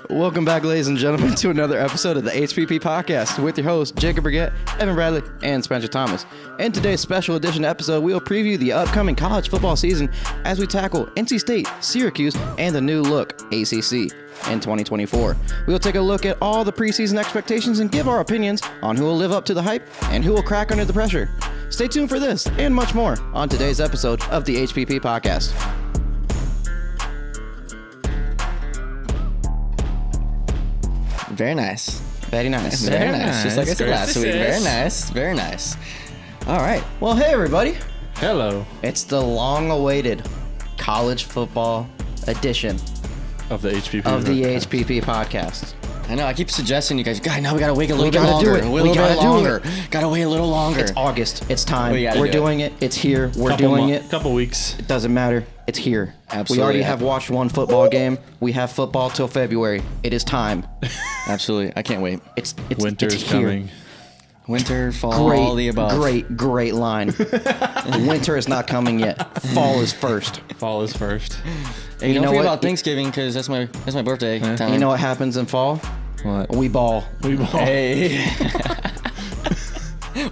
Welcome back, ladies and gentlemen, to another episode of the HPP Podcast with your hosts, Jacob Brigette, Evan Bradley, and Spencer Thomas. In today's special edition episode, we will preview the upcoming college football season as we tackle NC State, Syracuse, and the new look ACC in 2024. We will take a look at all the preseason expectations and give our opinions on who will live up to the hype and who will crack under the pressure. Stay tuned for this and much more on today's episode of the HPP Podcast. Very nice. Very nice. Very nice. Just like I said last week. Very nice. Very nice. All right. Well, hey, everybody. Hello. It's the long-awaited college football edition Of the HPP. HPP Podcast. I know. I keep suggesting you guys, God, now we got to wait a little bit gotta do longer. it. A We little gotta bit do longer. Got to wait a little longer. It's August. It's time. We gotta We're do doing it. It's here. We're doing it. Couple weeks. It doesn't matter. It's here. Absolutely. We already have watched one football game. We have football till February. It is time. Absolutely. I can't wait. It's Winter's it's here. coming. Winter, fall, Great, all the above. great line. Winter is not coming yet. Fall is first. Fall is first. Hey, You don't know forget what? about Thanksgiving because that's my birthday time. You know what happens in fall? What? We ball. We ball. Hey.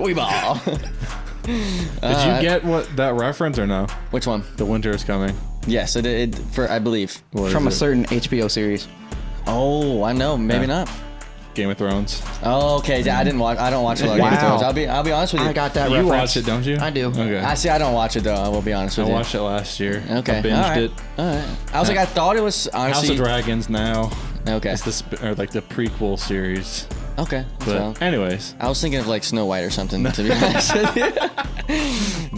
We ball. Did you get what that reference or no? Which one? The winter is coming. Yes, it did. I believe. What From a is it? certain HBO series. Oh, I know. Maybe Yeah. not. Game of Thrones. Oh, okay. Yeah, I don't watch a lot of Game of Wow. Thrones. I'll be honest with you. I got that You reference. watch it, don't you? I do. Okay. I see. I don't watch it though. I will be honest I with you. watched it last year. Okay. I binged All right. it. All right. I was like, I thought it was House honestly. of Dragons now. Okay. It's or like the prequel series. Okay. But So, anyways. I was thinking of like Snow White or something. To be honest with you.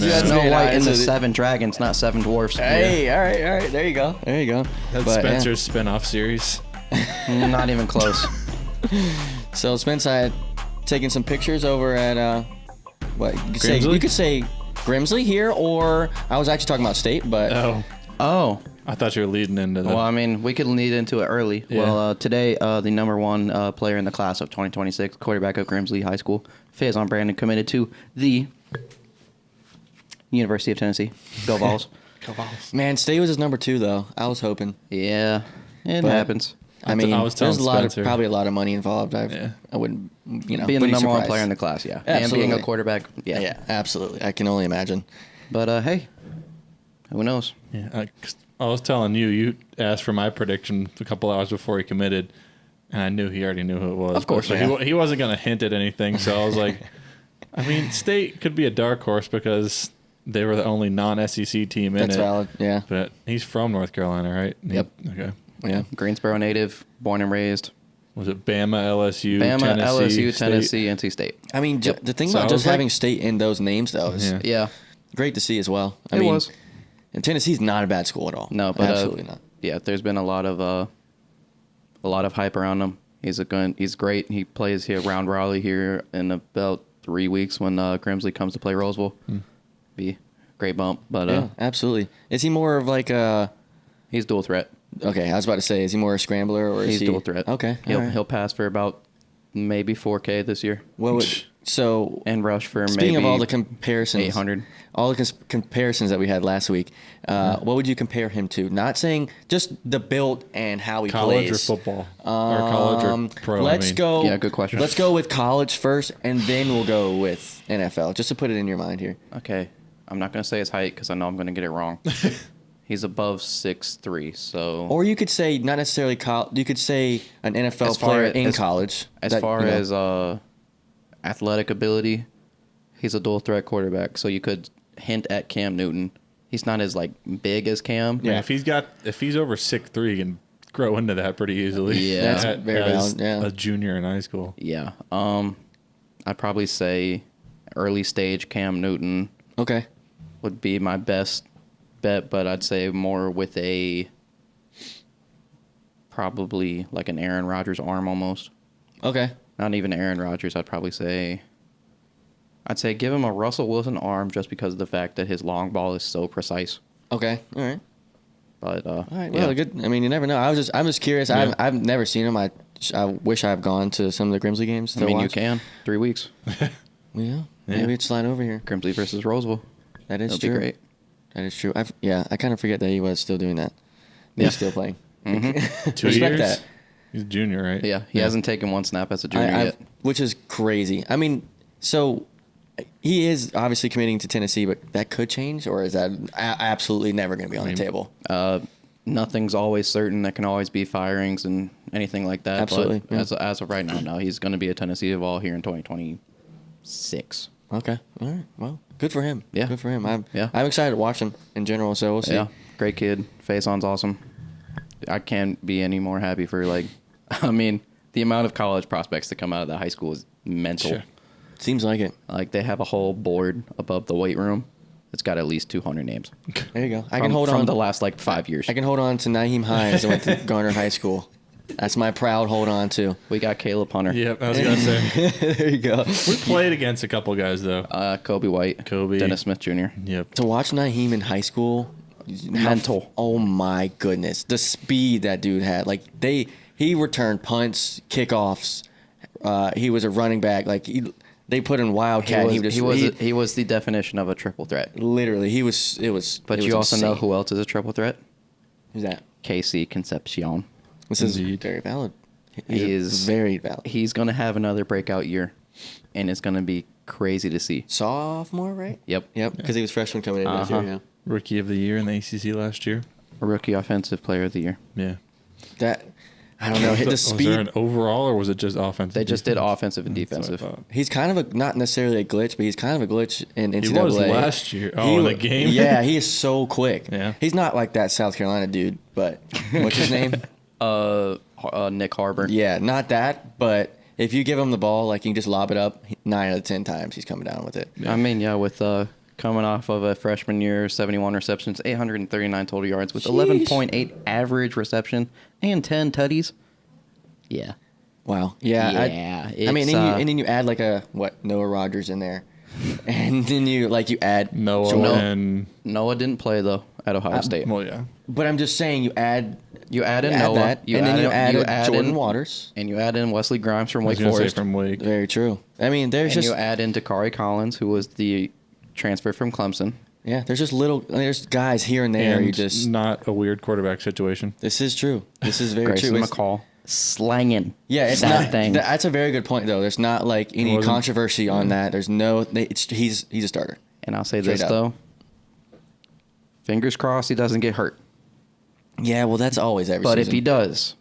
Just Snow being White and honest the with you. Seven Dragons, not Seven Dwarfs. Hey, all right. There you go. That's But, yeah. Spencer's spin-off series. Not even close. So Spence, I had taken some pictures over at what you could say. Grimsley? You could say Grimsley here, or I was actually talking about State, but Oh. Oh. I thought you were leading into that. Well, I mean, we could lead into it early. Yeah. Well, today, the number one player in the class of 2026, quarterback of Grimsley High School, Faison Brandon, committed to the University of Tennessee. Go Vols. man, State was his number 2 though. I was hoping. Yeah, it But- happens. I mean, I was telling there's Spencer. probably a lot of money involved. Yeah. I wouldn't, Being the wouldn't number one surprise. player in the class, yeah. And being Absolutely. a quarterback, yeah. Yeah, absolutely. I can only imagine. But, hey, who knows? Yeah, I was telling you, you asked for my prediction a couple hours before he committed, and I knew he already knew who it was. Of course, but yeah. he wasn't going to hint at anything, so I was like, I mean, State could be a dark horse because they were the only non-SEC team in That's it. valid. Yeah. But he's from North Carolina, right? Yep. Okay. Yeah. Greensboro native, born and raised. Was it Bama, LSU, Bama, Tennessee, LSU, State? Tennessee, NC State. I mean, the thing So about I just was like- having State in those names though is Yeah. Yeah, great to see as well. I it mean, was. and Tennessee's not a bad school at all. No, but absolutely not. Yeah, there's been a lot of hype around him. He's great. He plays here around Raleigh here in about 3 weeks when Grimsley comes to play Roseville. Be a great bump, but Yeah, absolutely. Is he more of like a? he's dual threat. Okay, I was about to say, is he more a scrambler or is He's he dual threat. Okay, He'll pass for about maybe 4K this year What would, so and rush for speaking maybe of all the comparisons, 800. all the comparisons that we had last week, what would you compare him to? Not saying just the build and how he College plays. or football? Or college or pro? Let's go. Yeah, good question. Let's go with college first, and then we'll go with NFL, just to put it in your mind here. Okay, I'm not gonna say his height because I know I'm gonna get it wrong. He's above 6'3", so Or you could say not necessarily college. You could say an NFL As far player as- in college. as that, far you know, as athletic ability, he's a dual threat quarterback. So you could hint at Cam Newton. He's not as like big as Cam. Yeah, if he's over 6'3", he can grow into that pretty easily. Yeah. That's very as valid, yeah. a junior in high school. Yeah. I'd probably say early stage Cam Newton Okay. would be my best bet, but I'd say more with a probably like an Aaron Rodgers arm almost. Okay. Not even Aaron Rodgers. I'd say give him a Russell Wilson arm just because of the fact that his long ball is so precise. Okay. All right. But All right. Well, yeah. good. I mean, you never know. I'm just curious. Yeah. I've never seen him. I wish I've gone to some of the Grimsley games. I to mean, you watch. can 3 weeks. Yeah. Maybe it's slide over here. Grimsley versus Roseville. That is That'll true. be great. That is true. I kind of forget that he was still doing that. He's still playing. 2 Respect years. that. He's a junior, right? Yeah, he hasn't taken one snap as a junior yet. Which is crazy. I mean, so he is obviously committing to Tennessee, but that could change, or is that absolutely never going to be on the table? Nothing's always certain. There can always be firings and anything like that. Absolutely. But as of right now, no, he's going to be a Tennessee Vol here in 2026. Okay. All right. Well, good for him. Yeah. Good for him. I'm Yeah. excited to watch him in general, so we'll see. Yeah, great kid. Faison's awesome. I can't be any more happy for I mean, the amount of college prospects that come out of that high school is mental. Sure. Seems like it. Like they have a whole board above the weight room. It's got at least 200 names. There you go. I From- can hold from on the last 5 years. I can hold on to Naheem Hines. I went to Garner High School. That's my proud hold on to. We got Caleb Hunter. Yep, I was gonna say. There you go. We played against a couple guys though. Kobe White. Kobe. Dennis Smith Jr. Yep. To watch Naheem in high school, Mental. Oh my goodness, the speed that dude had! He returned punts, kickoffs. He was a running back. They put in Wildcat. He was the definition of a triple threat. Literally, he was. It was. But it you was also know insane. who else is a triple threat? Who's that? KC Concepcion. This is Indeed. very valid. He is very valid. He's going to have another breakout year, and it's going to be crazy to see. Sophomore, right? Yep. Yep. Because he was freshman coming in this year. Yeah. Rookie of the year in the ACC last year. Rookie Offensive Player of the Year. Yeah. That I don't know. The Was there speed. an overall or was it just offensive? They just did defense? offensive and That's what I defensive. thought. He's kind of not necessarily a glitch, but he's kind of a glitch in NCAA. He was last year. Oh, in the game? Yeah, he is so quick. Yeah. He's not like that South Carolina dude, but what's his name? Nick Harbor. Yeah, not that, but if you give him the ball, you can just lob it up 9 out of 10 times, he's coming down with it. I mean, yeah, with coming off of a freshman year, 71 receptions, 839 total yards, with 11.8 average reception and 10 tutties. Yeah. Wow. Yeah. Yeah, I mean, it's, and then you add Noah Rogers in there, and then you add Noah Jordan. and Noah didn't play though at Ohio State. well, yeah. But I'm just saying you add Noah, that, and then you add Jordan in, Waters. and you add in Wesley Grimes from I was Wake gonna say Forest, from Wake. Very true. I mean, there's and just you add in Dakari Collins, who was the transfer from Clemson. there's just there's guys here and there. And You just not a weird quarterback situation. this is true. This is very Grayson true. It's- McCall slanging. Yeah, it's that not. thing. That's a very good point, though. There's not any wasn't- controversy on that. There's no. He's a starter. And I'll say Straight this up. though. Fingers crossed he doesn't get hurt. Yeah, well, that's always every But season. if he does,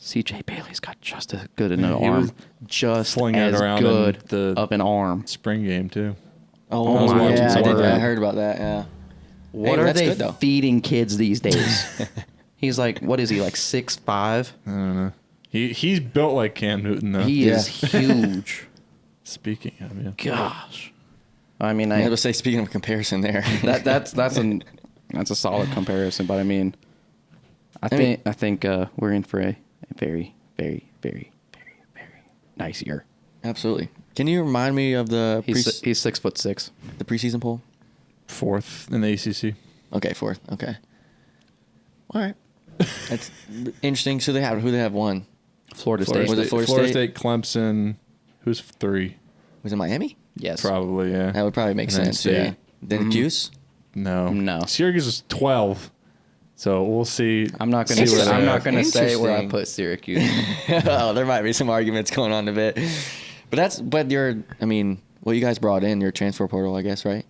CJ Bailey's got just as good an Yeah, he arm, was just flinging it as around in good the- of an arm. Spring game too. oh, I was watching yeah, some of I that. heard about that. Yeah. What Hey, are that's they good, though. feeding kids these days? He's what is he, 6'5"? I don't know. He's built like Cam Newton though. He Yeah. is huge. Speaking of, yeah. Gosh. I mean, I was to say, speaking of comparison, there. that's a solid comparison, but I mean, I think we're in for a very, very, very, very, very nice year. Absolutely. Can you remind me of the He's 6'6". the preseason poll? 4th in the ACC. Okay, 4th. Okay. All right. That's interesting. So who they have won? Florida Florida State. Was it State, Florida State, Clemson. Who's 3? Was it Miami? Yes. Probably, yeah. That would probably make And then sense. Yeah. State. Then Cuse. No. No. Syracuse is 12. So we'll see. I'm not see where they're at. gonna say where I Interesting. put Syracuse. Oh, there might be some arguments going on a bit, but you guys brought in your transfer portal, I guess, right?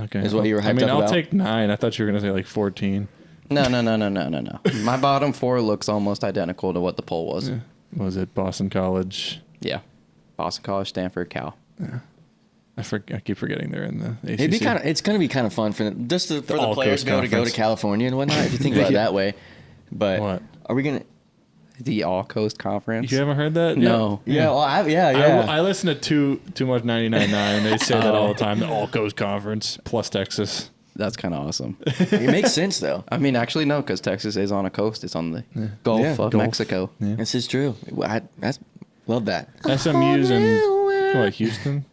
Okay. Is what you were I hyped mean, up I'll about? take 9. I thought you were going to say 14. No. My bottom 4 looks almost identical to what the poll was. Yeah. Was it Boston College? Yeah. Boston College, Stanford, Cal. I keep forgetting they're in the ACC. It's going to be kind of fun for them, just for the All players Coast to be able to go to Conference. California and whatnot, if you think about it that way. But What? are we going to? The All Coast Conference. You haven't heard that? No. Yeah, well, yeah. I listen to Too Much 99.9. They say that all the time. The All Coast Conference plus Texas. That's kind of awesome. It makes sense, though. I mean, actually, no, because Texas is on a coast. It's on the Gulf Yeah, of Gulf. Mexico. Yeah. This is true. Love that. SMU's in Houston.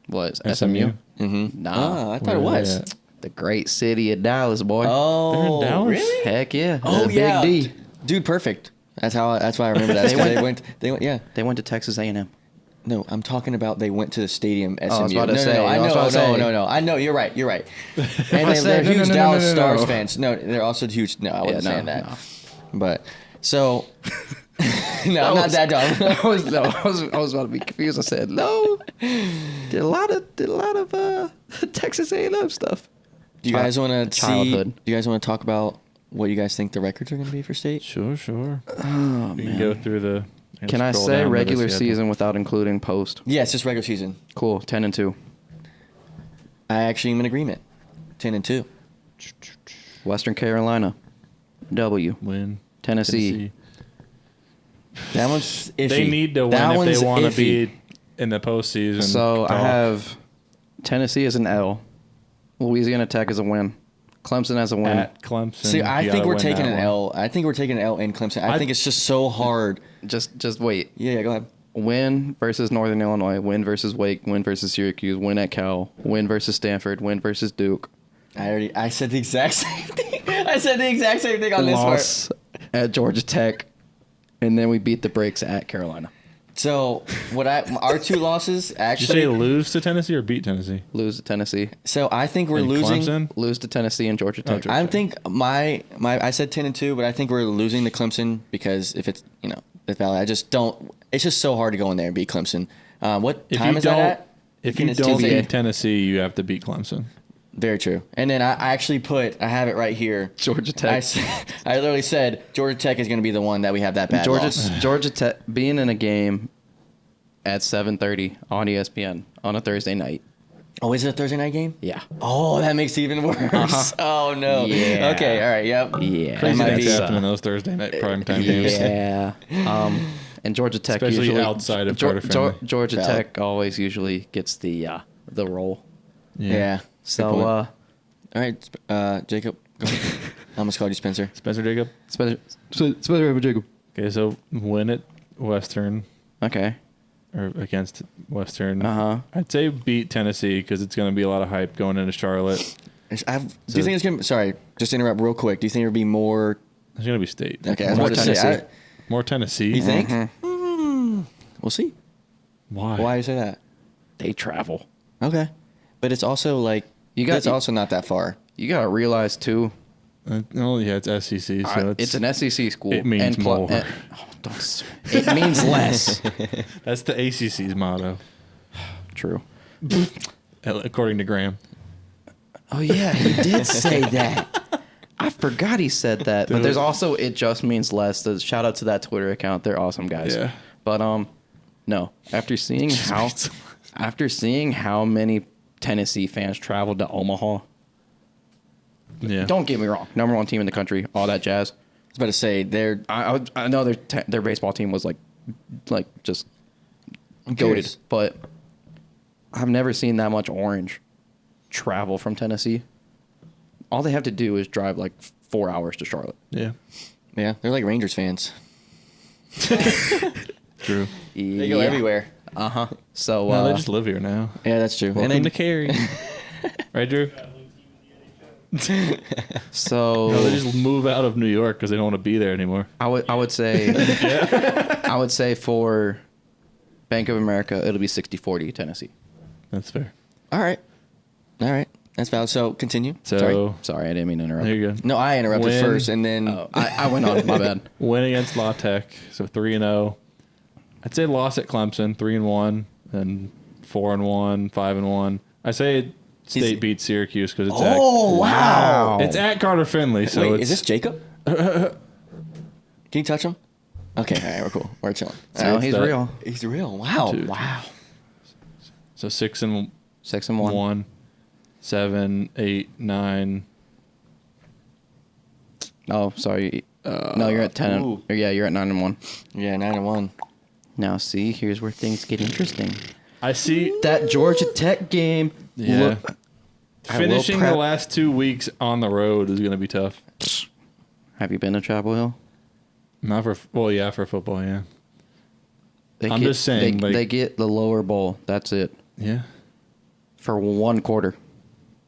What, SMU? SMU? Mm-hmm. Nah. I thought Where it are they was. at? The great city of Dallas, boy. Oh, They're in Dallas? really? Heck yeah. Oh, The yeah. Big D. Dude, perfect. That's why I remember that. They went- They went, yeah. They went to Texas A&M. No, I'm talking about they went to the stadium. SMU. I was about to no, say, no, I was no, about to say. no. I know you're right. You're right. And they're said, huge no. Dallas Stars fans. No, they're also huge. No, I wasn't Yeah, saying no, that. no. But so, no, I'm not that dumb. I was about to be confused. I said no. Did a lot of Texas A&M stuff. Do you guys want to childhood. Do you guys want to talk about what you guys think the records are going to be for state? Sure. Oh, We can go through the. Can I scroll say down to the regular schedule. season without including post? Yeah, it's just regular season. Cool. 10-2. I actually am in agreement. 10-2. Western Carolina. W. Win. Tennessee. That one's iffy. They need to win That if one's they want to iffy. be in the postseason. So I talk. have Tennessee as an L. Louisiana Tech as a win. Clemson as a win. at Clemson. See, I you think gotta we're win taking that an one. L. I think we're taking an L in Clemson. I think it's just so hard. Just wait. Yeah, go ahead. Win versus Northern Illinois. Win versus Wake. Win versus Syracuse. Win at Cal. Win versus Stanford. Win versus Duke. I said the exact same thing. I said the exact same thing on this part. Loss at Georgia Tech. And then we beat the brakes at Carolina. So our two losses Did you actually. say lose to Tennessee or beat Tennessee? Lose to Tennessee. So I think we're And losing. Clemson? Lose to Tennessee and Georgia Tech. I think my I said 10-2, but I think we're losing to Clemson because if it's Death Valley, I just don't. It's just so hard to go in there and beat Clemson. What If time you is that don't, at? if you It's don't Tuesday. beat Tennessee, you have to beat Clemson. Very true. And then I actually I have it right here. Georgia Tech. I literally said Georgia Tech is going to be the one that we have that bad loss. Georgia Tech being in a game at 7:30 on ESPN on a Thursday night. Oh, is it a Thursday night game? Yeah. Oh, that makes it even worse. Oh, no. Yeah. Okay, all right, yep. Yeah. Crazy might that be- happen in those Thursday night primetime games. Yeah. And Georgia Tech Especially usually outside of Porter-Finley. Georgia Valid. Tech always usually gets the role. Yeah. So Good point. All right, Jacob, go ahead. I almost called you Spencer. Spencer Jacob. Spencer Jacob. Okay, so win at Western Okay. or against Western. Uh-huh. I'd say beat Tennessee because it's going to be a lot of hype going into Charlotte. Do you think it's going to sorry, just to interrupt real quick. Do you think it'll be more? It's going to be state. Okay, I was More about to say, Tennessee. More Tennessee. you think? We'll see. Why? Why do you say that? They travel. Okay. But it's also like, it's also not that far. You gotta realize too. Oh yeah, it's SEC, so It's an SEC school. it means more. It means less. That's the ACC's motto, True. according to Graham. Oh yeah, he did say that. I forgot he said that. But there's also it just means less. So shout out to that Twitter account. They're awesome guys. Yeah. But no. After seeing how many Tennessee fans traveled to Omaha, Yeah. don't get me wrong, number one team in the country, all that jazz. I was about to say, I know their baseball team was like just goated, curious. but I've never seen that much orange travel from Tennessee. All they have to do is drive like 4 hours to Charlotte. Yeah. yeah, they're like Rangers fans. True. They go everywhere. So No, they just live here now. Yeah, that's true. Welcome to Cary. Right, Drew? so No, they just move out of New York because they don't want to be there anymore. I would say I would say for Bank of America it'll be 60-40 Tennessee. That's fair. All right. That's valid. So continue. So Sorry, I didn't mean to interrupt. there you go. No, I interrupted Win. first, and then I went on. My bad. Win against La Tech, so 3-0. I'd say loss at Clemson, 3-1, and 4-1, 5-1. I say State beats Syracuse because it's wow. it's at Carter Finley. So Wait, it's, is this Jacob? Can you touch him? Okay, all right, we're cool. We're chilling. So All right. he's that- real. He's real. Wow. Dude. Wow. so 6-1, 6-1. 7, 8, 9. Oh, sorry. No, you're at 10. Ooh. Yeah, you're at 9-1. Yeah, 9-1. Now, see, here's where things get interesting. I see That Georgia Tech game. Yeah. I will finishing the prep- last 2 weeks on the road is going to be tough. Have you been to Chapel Hill? Not for for football, yeah. I'm get, just saying, They, like- they get the lower bowl. That's it. Yeah. For one quarter.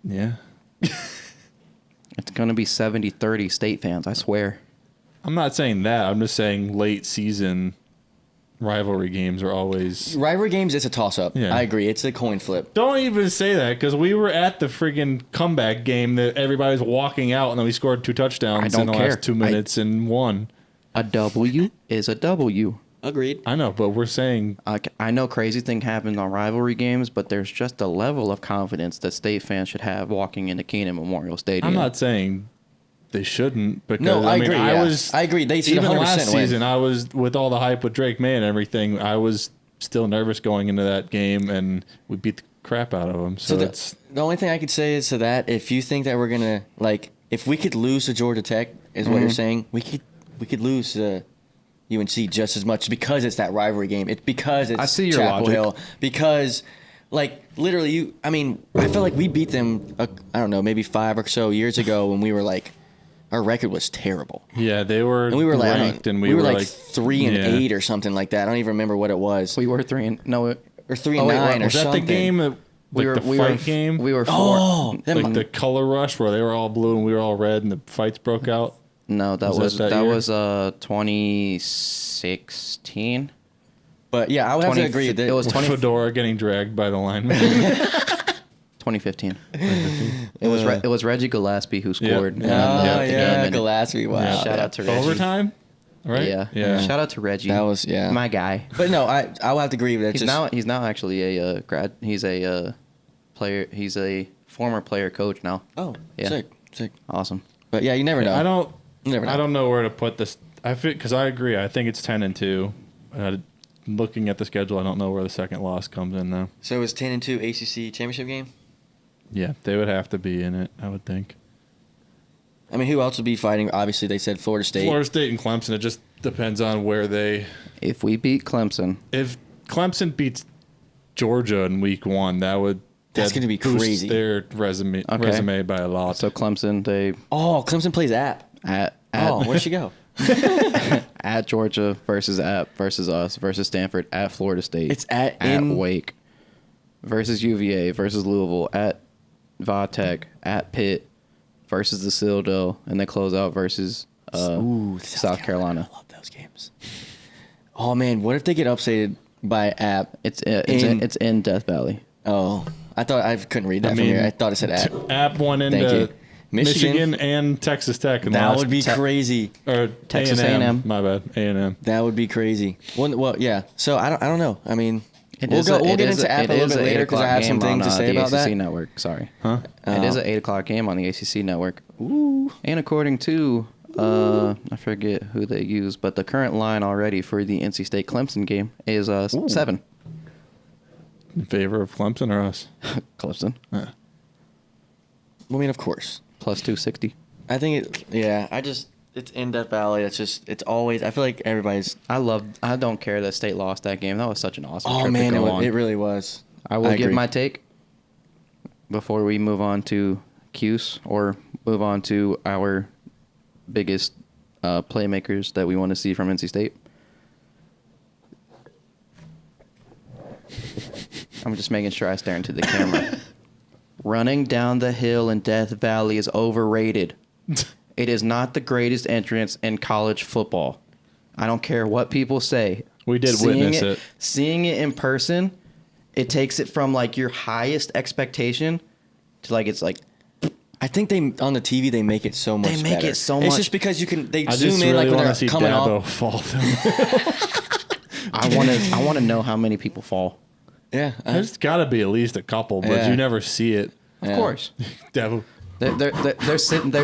Yeah. It's going to be 70-30 State fans, I swear. I'm not saying that. I'm just saying late season rivalry games are always. Rivalry games, it's a toss-up. Yeah. I agree. It's a coin flip. Don't even say that because we were at the friggin' comeback game that everybody's walking out and then we scored 2 touchdowns in the last 2 minutes and won. A W is a W. Agreed. I know, but we're saying I know crazy thing happens on rivalry games, but there's just a level of confidence that State fans should have walking into Keenan Memorial Stadium. I'm not saying they shouldn't because No, I agree. I agree. They should even 100% last win. season. I was with all the hype with Drake May and everything. I was still nervous going into that game, and we beat the crap out of them. So that's the only thing I could say is to that, if you think that we're gonna if we could lose to Georgia Tech, is what you're saying, we could lose to UNC just as much because it's that rivalry game. It's because it's I see your Chapel logic. Hill. Because literally, I feel like we beat them. I don't know, maybe 5 or so years ago when we were our record was terrible. yeah. They were And we were ranked, and we were like 3-8 or something like that. I don't even remember what it was. We were 3 and no. Or 3-9 Oh, wait, or was that something. the game that the fight game? We were 4. Oh, that like the color rush where they were all blue and we were all red and the fights broke out. No, that Was was that year? 2016. But yeah, I would have to 20 agree that it was With 20 Fedora getting dragged by the lineman. 2015. It was Reggie Gillespie who scored. Yeah. and Oh, the yeah, game. Gillespie. Wow. Yeah. Shout out to Reggie. Overtime, right? Yeah. Shout out to Reggie. That was, yeah. my guy. But no, I will have to agree with that. He's now actually a grad. He's a player. He's a former player coach now. Oh, Yeah. sick. Awesome. But yeah, you never know. You never know. I don't know where to put this. Because I agree. I think it's 10-2. Looking at the schedule, I don't know where the second loss comes in now. So is 10-2 ACC championship game? Yeah, they would have to be in it, I would think. I mean, who else would be fighting? Obviously, they said Florida State. Florida State and Clemson. It just depends on where they. If we beat Clemson, If Clemson beats Georgia in week 1, That's that'd gonna be boost crazy. Their resume by a lot. so Clemson they Oh, Clemson plays App. at Oh, where'd she go? at Georgia versus us versus Stanford at Florida State. It's at Wake versus UVA versus Louisville at Vatech at Pitt versus the Citadel, and they close out versus South Carolina. I love those games. Oh man, what if they get upset by App? It's in Death Valley. Oh, I couldn't read that from mean, here. I thought it said App. App won Thank you. into Michigan? Michigan and Texas Tech. In the That last would be crazy. Or Texas A&M. A&M. My bad. A&M. That would be crazy. Well, yeah. So I don't know. I mean, It we'll is get it is into App a little bit later because I have some things to say the about ACC that. Network. Sorry, Huh? it is an 8 o'clock game on the ACC Network. Ooh, and according to I forget who they use, but the current line already for the NC State Clemson game is 7. In favor of Clemson or us? Clemson I mean, of course. plus 260. I think it's in Death Valley. It's always. I feel like everybody's. I don't care that State lost that game. That was such an awesome Oh trip man, to go on. it really was. I will give agree. my take before we move on to Cuse or move on to our biggest playmakers that we want to see from NC State. I'm just making sure I stare into the camera. Running down the hill in Death Valley is overrated. It is not the greatest entrance in college football. I don't care what people say. We did witness it. Seeing it in person, it takes it from like your highest expectation to like it's like I think on the TV they make it so much. They make better. it so It's much- just because they I zoom just in really like when want they're to see coming Dabo off. fall. I want to know how many people fall. Yeah, There's got to be at least a couple, but Yeah. you never see it. Of Yeah. course. Dabo. They're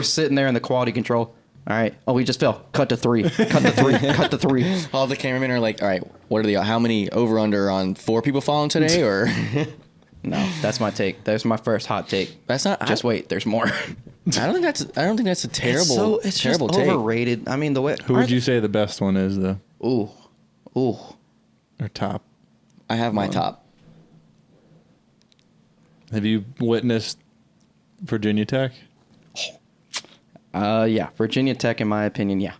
sitting there in the quality control. All right. Oh, we just fell. Cut to 3. Cut to 3. Cut to 3. all the cameramen are like, all right, what are how many over under on 4 people falling today or? No, that's my take. That's my first hot take. That's not. Just wait. There's more. I don't think that's a terrible. It's terrible just take. overrated. I mean, the way. Who would you say the best one is, though? Ooh. Or top? I have my top. Have you witnessed Virginia Tech? Yeah. Virginia Tech, in my opinion, yeah.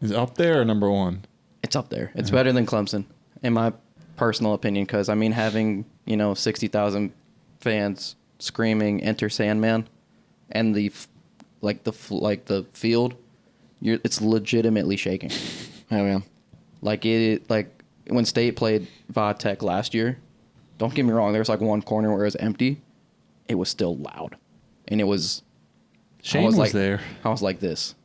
Is it up there or number 1? It's up there. It's better than Clemson, in my personal opinion, because I mean, having 60,000 fans screaming "Enter Sandman," and the field, it's legitimately shaking. Oh yeah. Like when State played Vodtech last year, don't get me wrong, there was like one corner where it was empty. It was still loud. And it was... Shane was there. I was like this.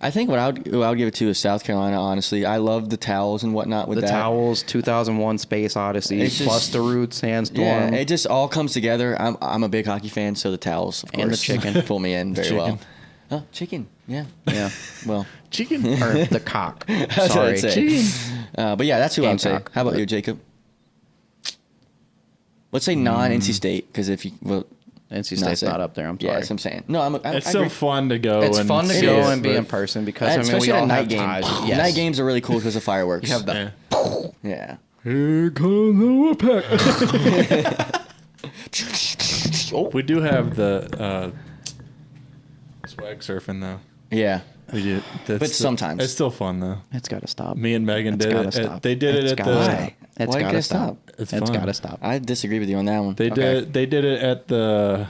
I think what I would give it to is South Carolina, honestly. I love the towels and whatnot with The that. towels, 2001 Space Odyssey, It's just- plus the Roots, Sandstorm. Yeah, it just all comes together. I'm a big hockey fan, so the towels, of And the course, chicken. pull me in very well. Chicken. Oh, chicken. Yeah. Yeah. Well, Chicken. Or the cock. that's what Sorry. I'd say. But yeah, that's who I would say. Gamecock. How about you, Jacob? Let's say non-NC State, because if you... Well, NC State's not up there. I'm sorry. yeah, that's what I'm saying. No, I It's still agree. fun to go. It's and fun to see go it, and be but in person because I mean especially we at all a night have game. ties. Yes. Night games are really cool because of fireworks. You have the Yeah. Yeah. Here comes the pack. We do have the swag surfing though. Yeah. We do. That's But sometimes. it's still fun though. It's got to stop. Me and Megan It's did gotta it. stop. They did It's it at gotta the. stop. It's Why got to can't stop. stop? It's It's fun. got to stop. I disagree with you on that one. They Okay. did. They did it at the.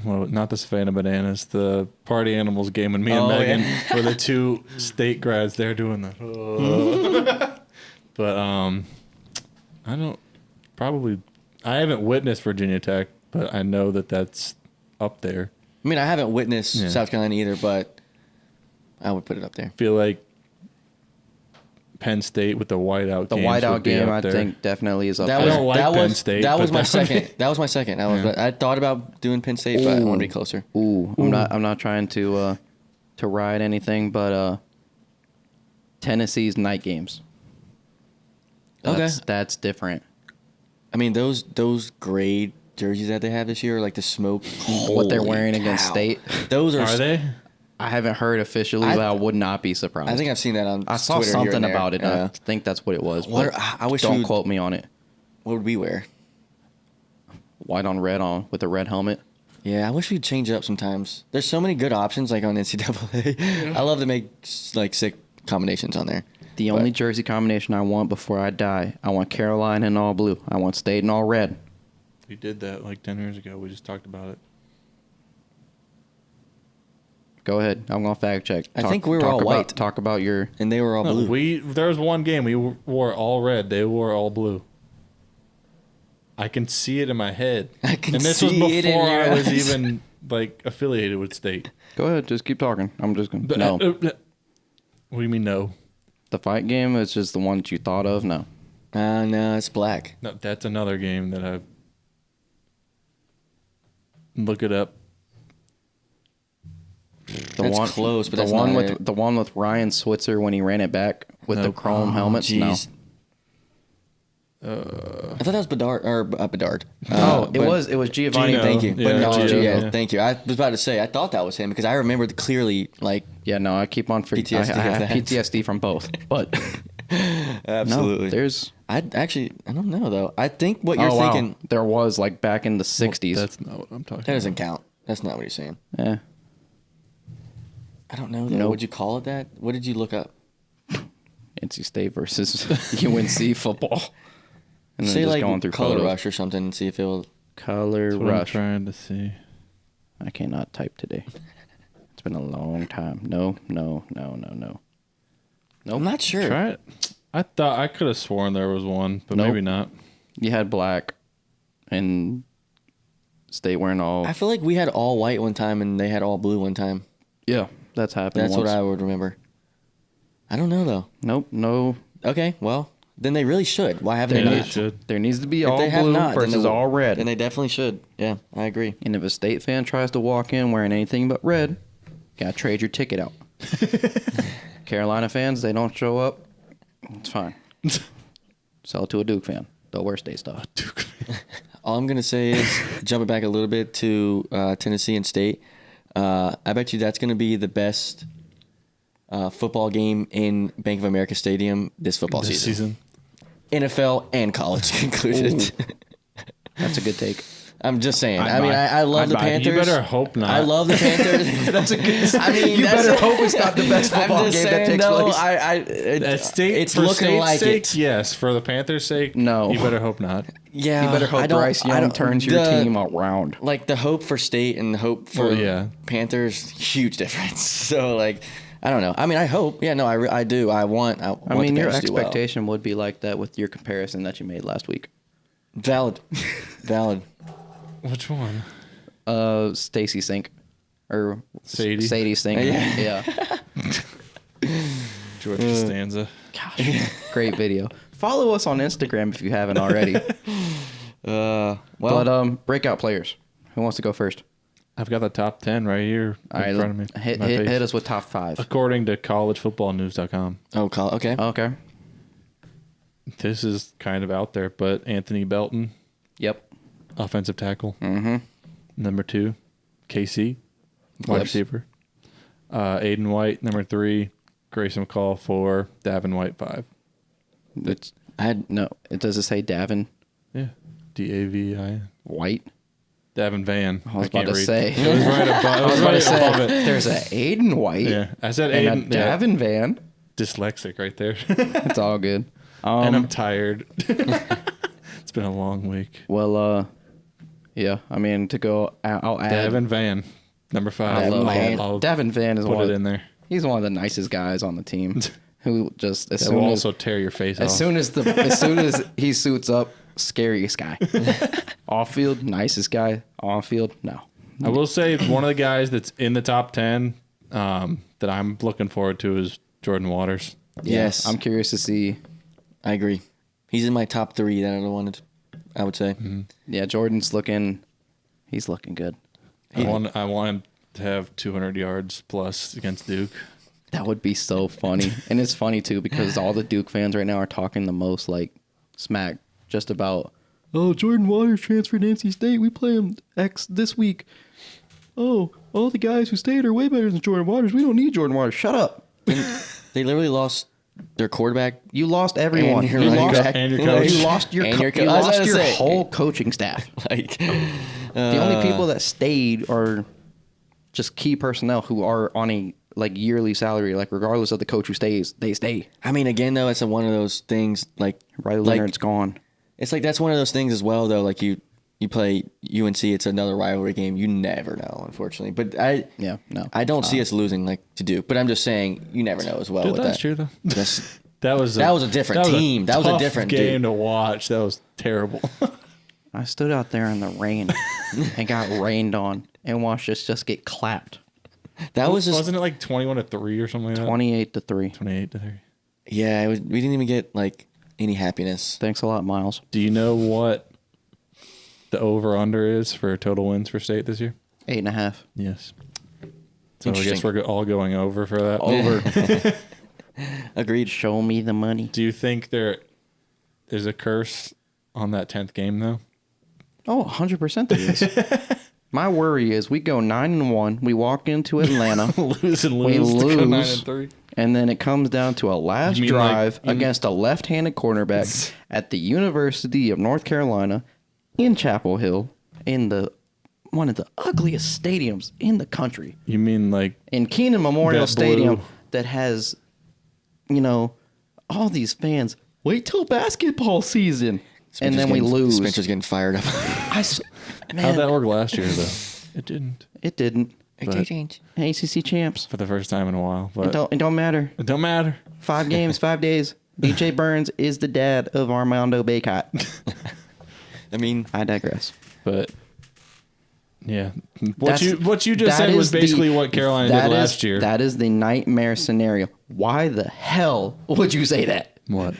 Well, not the Savannah Bananas, the Party Animals game, when me and Oh, Megan yeah. were the two state grads there doing that. But I don't probably. I haven't witnessed Virginia Tech, but I know that that's up there. I mean, I haven't witnessed Yeah. South Carolina either, but I would put it up there. I feel like Penn State with the whiteout. The games whiteout would be game, up I there. think, definitely is up That there. was don't like that Penn was State, that was but my that would be- second. That was my second. Yeah. I thought about doing Penn State, but I want to be closer. Ooh, I'm not trying to ride anything, but Tennessee's night games. That's different. I mean, those gray jerseys that they have this year, like the smoke. What they're Holy wearing against cow. State. Those Are they? I haven't heard officially, I- but I would not be surprised. I think I've seen that on. I saw Twitter here something and there. about it. Yeah. I think that's what it was. What- but I wish we don't would- quote me on it. What would we wear? White on red on with a red helmet. Yeah, I wish we'd change up sometimes. There's so many good options like on NCAA. I love to make like sick combinations on there. The But- only jersey combination I want before I die, I want Carolina in all blue. I want State in all red. We did that like 10 years ago. We just talked about it. Go ahead. I'm gonna fact check. I think we were all about, white. Talk about your. And they were all No, blue. there was one game we wore all red. They wore all blue. I can see it in my head. I can and this see was it in before your I was eyes. even like affiliated with State. Go ahead. Just keep talking. I'm just gonna. But, No, what do you mean no? the fight game is just the one that you thought of. No. No, it's black. No, that's another game that I look it up. That's close, but the that's one not with it. the one with Ryan Switzer when he ran it back with the Nope. chrome helmets. No. Jeez. I thought that was Bedard or Bedard. Oh, it but- was Giovanni. Gino. Thank you. Yeah, But no, Gino, yeah, yeah. thank you. I was about to say I thought that was him because I remembered clearly. Like Yeah, no, I keep on forgetting. PTSD I have of that. PTSD from both, but absolutely. no, there's. I don't know though. I think what you're Oh wow, thinking there was like back in the '60s. That's not what I'm talking that doesn't about. count. That's not what you're saying. Yeah. I don't know though. Nope. Would you call it that? What did you look up? NC State versus UNC football. And then Say just like going through Color photos. Rush or something and see if it'll. Color That's what I'm Rush. trying to see. I cannot type today. It's been a long time. No. I'm not sure. Try it. I thought I could have sworn there was one, but Nope. maybe not. You had black and State wearing all. I feel like we had all white one time and they had all blue one time. Yeah, that's happened. That's once. what I would remember. I don't know though. Nope. No. Okay, well then they really should. Why haven't There they They not? needs, should. there needs to be If all they have blue not, then versus they- all red. Then they definitely should. Yeah, I agree. And if a State fan tries to walk in wearing anything but red, gotta trade your ticket out. Carolina fans, they don't show up. It's fine. Sell it to a Duke fan. They'll wear State stuff. All I'm gonna say is jump it back a little bit to Tennessee and State. I bet you that's gonna be the best football game in Bank of America Stadium this football This season. NFL and college included. That's a good take. I'm just saying. I'd I mean, buy- I love I'd the buy. Panthers. You better hope not. I love the Panthers. That's a good. I mean, you that's- better hope it's not the best football I'm game just that saying, takes though, place. it's for looking State's like sake, it. yes. For the Panthers' sake, No. You better hope not. Yeah, You better I hope don't- Bryce I Young don't- turns your the- team around. Like the hope for State and the hope for Well, yeah. Panthers, huge difference. So like, I don't know. I mean, I hope. Yeah, no, I do. I want I the mean, your Panthers to do well. expectation would be like that with your comparison that you made last week. Valid. Which one? Stacy Sink. Or Sadie Sink. Yeah. George Costanza. Gosh, great video. Follow us on Instagram if you haven't already. Well, But breakout players. Who wants to go first? I've got the top 10 right here in front of me. Hit us with top 5. According to collegefootballnews.com. okay. Okay. This is kind of out there, but Anthony Belton, Yep. offensive tackle. Mm-hmm. Number 2, KC, wide receiver. Aiden White, number 3. Grayson McCall, 4. Davin White, 5. It does it say Davin Yeah. Davin. White? Davin Van. I was about to say. It was right above, I was about to say. above it. There's a Aiden White. Yeah. I said And Aiden. a Davin Van. Dyslexic right there. It's all good. And I'm tired. It's been a long week. Well, yeah. I mean, to go, I'll add. Davin Van, number 5. I love Van. I'll Davin Van is put one. it in there. He's one of the nicest guys on the team. Who just That will also tear your face off. as soon as he suits up, scariest guy. Off field, nicest guy. On field, no. I will say one of the guys that's in the top 10 that I'm looking forward to is Jordan Waters. Yes. I'm curious to see. I agree. He's in my top 3 that I would say. Mm-hmm. Yeah, he's looking good. I want him to have 200 yards plus against Duke. That would be so funny. And it's funny too because all the Duke fans right now are talking the most like smack just about, oh, Jordan Waters transferred to NC State. We play him X this week. Oh, all the guys who stayed are way better than Jordan Waters. We don't need Jordan Waters. Shut up. They literally lost their quarterback. You lost everyone. And your You running lost, back. And your coach. You lost your, And your you I was lost about to your say. whole coaching staff. Like The only people that stayed are just key personnel who are on a like yearly salary. Like regardless of the coach who stays, they stay. I mean, again though, it's one of those things like Riley like, Leonard's gone. It's like that's one of those things as well though. Like you play UNC, it's another rivalry game. You never know, unfortunately. But I don't see us losing like to Duke. But I'm just saying you never know as well. Dude, with that's that. true though. That's, That was a different team. That was a different game dude. to watch. That was terrible. I stood out there in the rain and got rained on and watched us just get clapped. That was just Wasn't it like 21-3 or something like that? 28-3. 28-3. yeah. We didn't even get like any happiness. Thanks a lot, Miles. Do you know what the over/under is for total wins for state this year? 8.5. Yes. So I guess Interesting. we're all going over for that. Over. Agreed. Show me the money. Do you think there's a curse on that 10th game though? Oh, 100% there is. My worry is we go 9-1. We walk into Atlanta. lose and We lose. To go lose. 9-3. And then it comes down to a last You mean drive like- against a left-handed cornerback at the University of North Carolina in Chapel Hill in one of the ugliest stadiums in the country. You mean like In Keenan Memorial That Stadium blue. that has, all these fans. Wait till basketball season. And then we lose. Spencer's getting fired up. Man, how'd that work last year though? It didn't. it didn't. But ACC champs. for the first time in a while. It But don't matter. it don't matter. 5 games, 5 days. BJ Burns is the dad of Armando Baycott. I mean, I digress. But yeah, That's- what you just that said was is the- basically what Carolina that did is- last year. That is the nightmare scenario. Why the hell would you say that? What?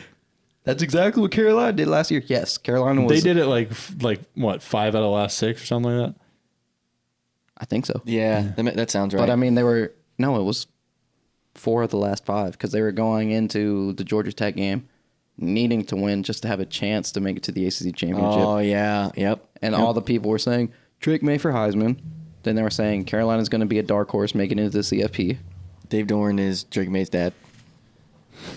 That's exactly what Carolina did last year. Yes, Carolina was. They did it like what 5 out of the last 6 or something like that. I think so. yeah, that sounds right. But I mean, it was 4 of the last 5 because they were going into the Georgia Tech game needing to win just to have a chance to make it to the ACC championship. oh yeah, yep. And Yep. all the people were saying Drake May for Heisman. Then they were saying Carolina's going to be a dark horse making it into the CFP. Dave Dorn is Drake May's dad.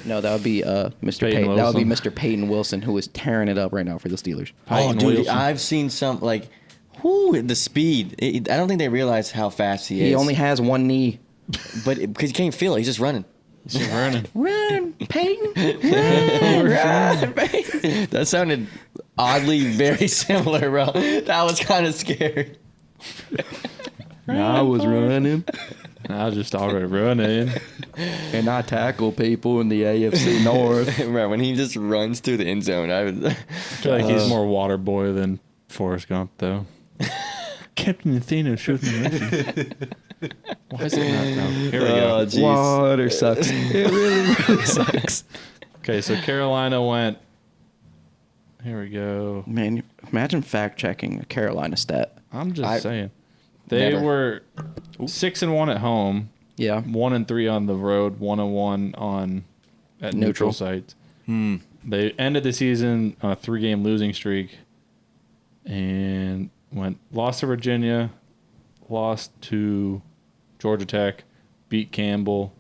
No, that would be Mr. Peyton Peyton. That would be Wilson. Mr. Peyton Wilson, who is tearing it up right now for the Steelers. Oh, Peyton dude, Wilson. I've seen some like, the speed. I don't think they realize how fast he is. He only has one knee. but because you can't feel it, he's just running. He's running. Run, Peyton. That sounded oddly very similar, bro. That was kind of scary. I was running. And I was just already running. And I tackle people in the AFC North. Right, when he just runs through the end zone, I feel like he's more water boy than Forrest Gump, though. Captain Thanos shows me mercy. Why is it not? No. Here we go. Jeez. Water sucks. It really sucks. Okay, so Carolina went. Here we go. Man, imagine fact checking a Carolina stat. I'm just saying. They were 6-1 at home. Yeah. 1-3 on the road. 1-1 at neutral sites. They ended the season on a 3-game losing streak, and lost to Virginia, lost to Georgia Tech, beat Campbell,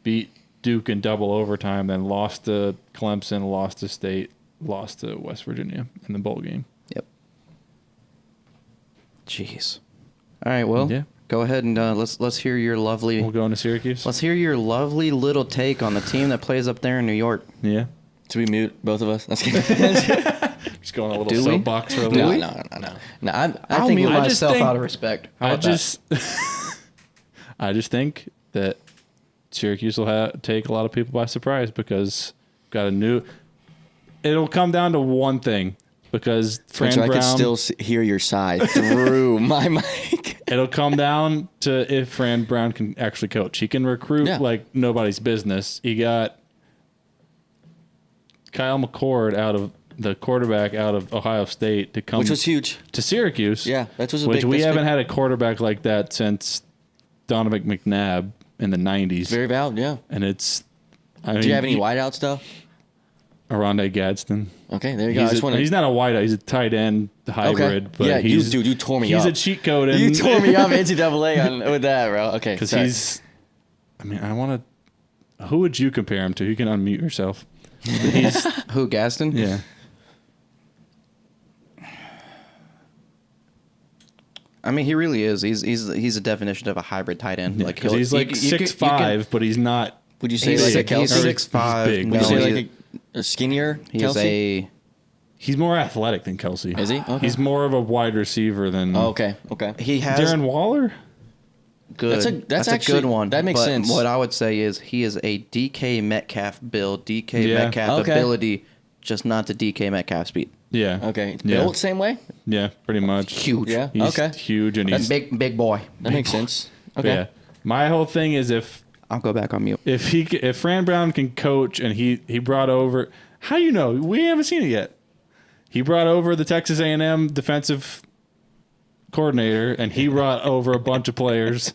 beat Duke in double overtime, then lost to Clemson, lost to State, lost to West Virginia in the bowl game. Yep. Jeez. All right, well, go ahead and let's hear your lovely. We'll go into Syracuse. Let's hear your lovely little take on the team that plays up there in New York. Yeah. Should we mute both of us? That's good. Just going a little soapbox for a little. No. I'll think mute we- myself out of respect. How about I just think that Syracuse will take a lot of people by surprise because got a new. It'll come down to one thing because Fran So I Brown. can still hear your sigh through my mic. It'll come down to if Fran Brown can actually coach. He can recruit like nobody's business. He got Kyle McCord the quarterback out of Ohio State to come, Which was huge. to Syracuse. Yeah, that was a which big. we that's haven't big. had a quarterback like that since Donovan McNabb in the 90s. Very valid, yeah. And it's. I mean, Do you have any wideouts though? Aronde Gadsden. Okay, there you go. He's not a wideout. He's a tight end hybrid. Okay. But Yeah, he's, you tore me up. He's a cheat code. You tore me up NCAA with that, bro. Okay, Because sorry. he's. I mean, I want to. Who would you compare him to? You can unmute yourself. He's. Who, Gaston? Yeah. I mean, he really is. He's a definition of a hybrid tight end. Like he's like 6'5", but he's not. Would you say He's, like a six, he's Kelsey? 6'5". big. Would you No, say he- like a skinnier He's Kelsey? He's more athletic than Kelsey. Is he? Okay. He's more of a wide receiver than. Oh, okay. he has Darren Waller. good. That's a actually- good one. that makes but sense. What I would say is he is a DK Metcalf build, DK Yeah. Metcalf Okay. ability, just not the DK Metcalf speed. Yeah. Okay. Yeah. Built same way? Yeah, pretty much. Huge. Yeah. He's Okay. huge and he's. Big boy. That makes sense. But Okay. yeah. My whole thing is if I'll go back on mute. if Fran Brown can coach and he brought over, how you know we haven't seen it yet. He brought over the Texas A&M defensive coordinator and he brought over a bunch of players.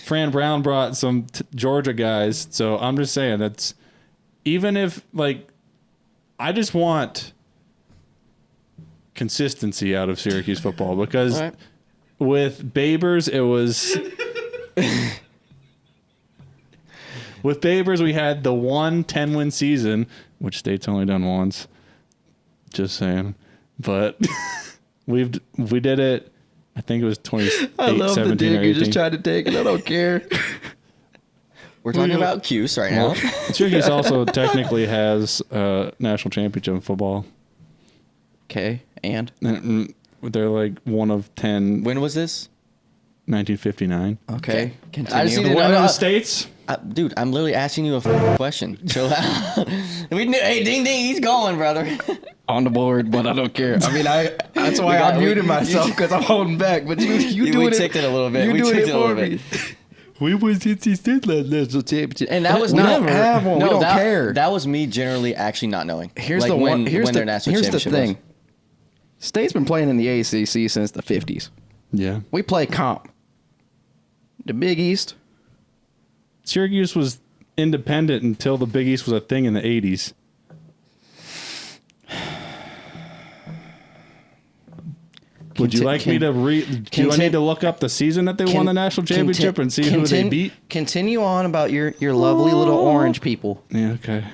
Fran Brown brought some Georgia guys, so I'm just saying that's even if like I just want consistency out of Syracuse football because All right. with Babers it was. With Babers, we had the 10-win season, which State's only done once. Just saying. But we did it, I think it was 28, 17, or 18. tried to take it. I don't care. We're talking about Cuse right now. Syracuse also technically has a national championship in football. Okay, and And they're like one of 10, When was this? 1959. okay, I just continue. need The to one know- in the States? Dude, I'm literally asking you a question. Chill out. Hey, ding, ding, he's going, brother. On the board, but I don't care. I mean, that's why I muted myself because I'm holding back. But you We doing it. ticked it a little bit. You We doing ticked it it a little for me. bit. We was NC State last national championship, And that was we not don't have one. we don't care. That was me generally actually not knowing. Here's like the when, one. Here's when the their national here's the championship thing. was. State's been playing in the ACC since the 50s. Yeah. We play comp. The Big East. Syracuse was independent until the Big East was a thing in the 80s. Would you like me to do I need to look up the season that they won the national championship and see who they beat? Continue on about your lovely little orange people. Yeah, okay.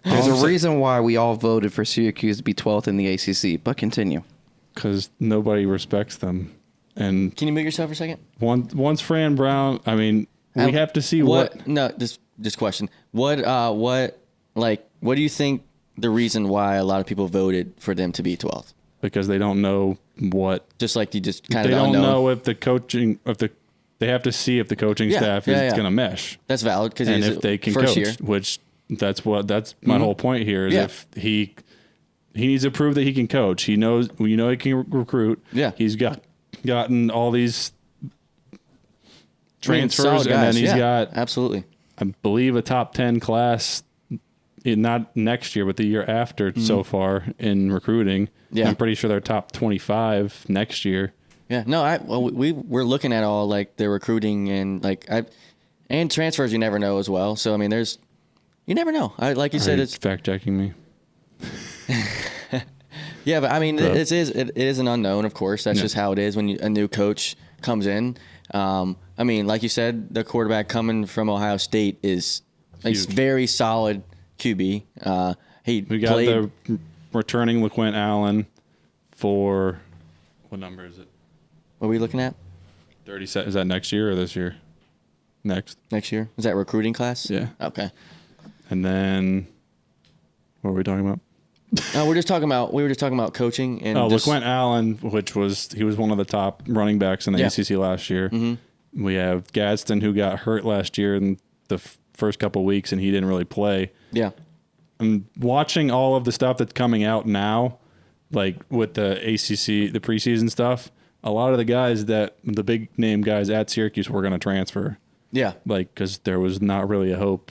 There's a reason why we all voted for Syracuse to be 12th in the ACC, but continue. Because nobody respects them. And Can you mute yourself for a second? once Fran Brown, I mean, we have to see what No, this question. What do you think the reason why a lot of people voted for them to be 12th? because they don't know what. Just like you just kind of They don't unknown. know if the coaching they have to see if the coaching staff is going to mesh. That's valid because And if they can first coach, year. which that's my whole point here is if he needs to prove that he can coach. He knows, he can recruit. Yeah. He's gotten all these transfers, solid and guys. then he's got, absolutely. I believe, a top 10 class, not next year, but the year after so far in recruiting. Yeah. I'm pretty sure they're top 25 next year. Yeah, no, we're looking at all like the recruiting and and transfers. You never know as well. So I mean, you never know. Like you said, it's fact checking me. yeah, but I mean, it is an unknown. Of course, that's just how it is when a new coach comes in. I mean, like you said, the quarterback coming from Ohio State is very solid QB. We got the returning LaQuint Allen for what number is it? What are we looking at? 30. Is that next year or this year? Next year. Is that recruiting class? Yeah. Okay. And then what were we talking about? We were just talking about coaching and LaQuint Allen, he was one of the top running backs in the ACC last year. Mm-hmm. We have Gadsden, who got hurt last year in the first couple of weeks, and he didn't really play. Yeah. I'm watching all of the stuff that's coming out now, like with the ACC, the preseason stuff. A lot of the big name guys at Syracuse were going to transfer. Yeah. Because there was not really a hope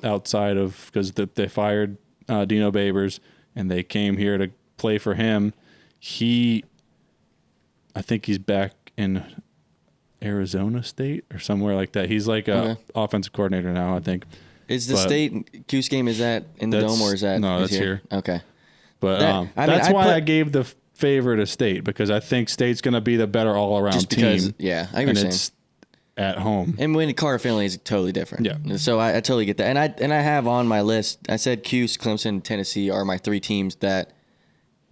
outside of, because they fired Dino Babers and they came here to play for him. I think he's back in Arizona State or somewhere like that. He's like a offensive coordinator now, I think. Is the State Cuse game, is that in the Dome or is that? No, that's here. Okay. But that's why I gave the favor to State, because I think State's going to be the better all-around team. Yeah, I and understand. it's at home. And winning Carter Finley is totally different. Yeah. So I totally get that. And I have on my list, I said Cuse, Clemson, Tennessee are my three teams that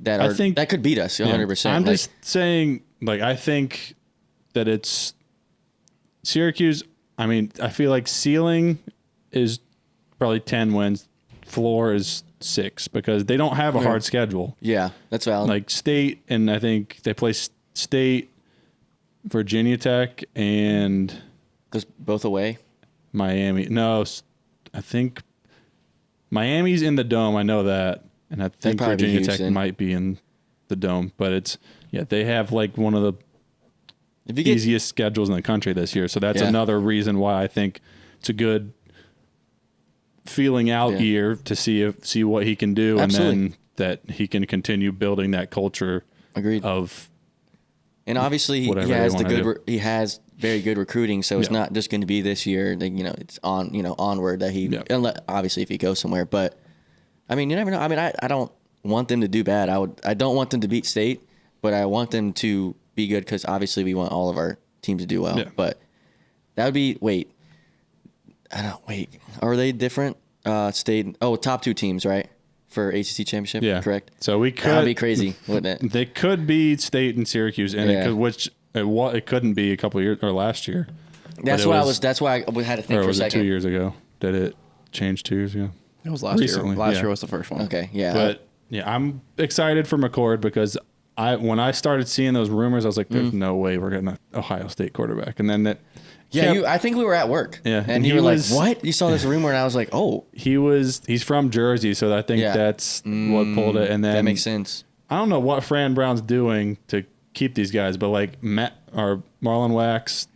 could beat us 100%. I'm just saying, I think that it's Syracuse. I mean, I feel like ceiling is probably 10 wins. Floor is 6 because they don't have a hard schedule. Yeah, that's valid. Like State, and I think they play State, Virginia Tech, and goes both away. Miami. No, I think Miami's in the Dome. I know that, and I think Virginia Tech might be in the Dome. But they have one of the easiest schedules in the country this year. So that's another reason why I think it's a good feeling out year to see what he can do. Absolutely. And then that he can continue building that culture. Agreed. And obviously he has very good recruiting, so it's not just going to be this year. It's onward that obviously if he goes somewhere. But I mean, you never know. I mean, I don't want them to do bad. I don't want them to beat State, but I want them to be good because obviously we want all of our teams to do well. Yeah. But that would be Are they different? State. Oh, top 2 teams, right? For ACC championship. Yeah, correct. So we could. That'd be crazy, wouldn't it? They could be State and Syracuse, and it couldn't be a couple of years or last year. That's why I had to think for a second. 2 years ago? Did it change 2 years ago? It was last year. Last year was the first one. Okay, yeah. But I'm excited for McCord because when I started seeing those rumors, I was like, "There's no way we're getting an Ohio State quarterback," and then that. Yeah, I think we were at work. Yeah, and you were like, "What?" You saw this rumor, and I was like, "Oh." He's from Jersey, so I think that's what pulled it. And then that makes sense. I don't know what Fran Brown's doing to keep these guys, but Matt or Marlon Wax,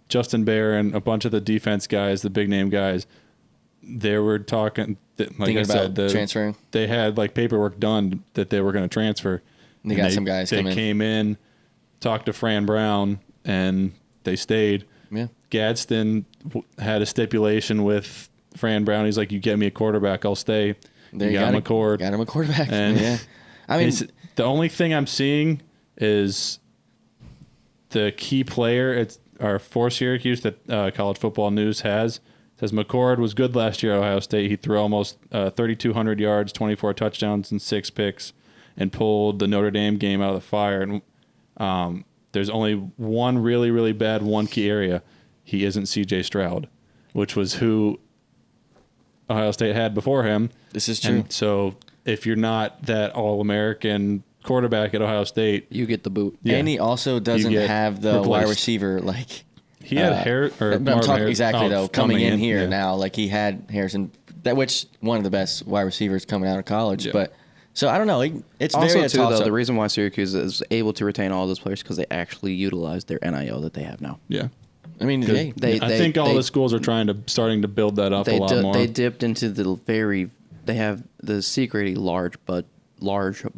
Justin Barron, a bunch of the defense guys, the big name guys, they were talking. Transferring. They had paperwork done that they were going to transfer. They got some guys. They came in, talked to Fran Brown, and they stayed. Yeah. Gadsden had a stipulation with Fran Brown. He's like, "You get me a quarterback, I'll stay." You got McCord. Got him a quarterback. And I mean, the only thing I'm seeing is the key player for Syracuse that College Football News says McCord was good last year at Ohio State. He threw almost 3,200 yards, 24 touchdowns, and 6 picks, and pulled the Notre Dame game out of the fire. And there's only one really, really bad key area. He isn't C.J. Stroud, which was who Ohio State had before him. This is true. And so if you're not that All-American quarterback at Ohio State. You get the boot. Yeah. And he also doesn't get have the wide replaced. receiver like. He had I'm talking exactly though. Coming in here yeah. now, like he had Harrison, which one of the best wide receivers coming out of college. Yeah. But so I don't know. It's Also, very a too, though, toss-up. the reason why Syracuse is able to retain all those players because they actually utilize their NIL that they have now. Yeah. I mean, hey, I think all the schools are starting to build that up a lot more. They dipped into they have the secretly large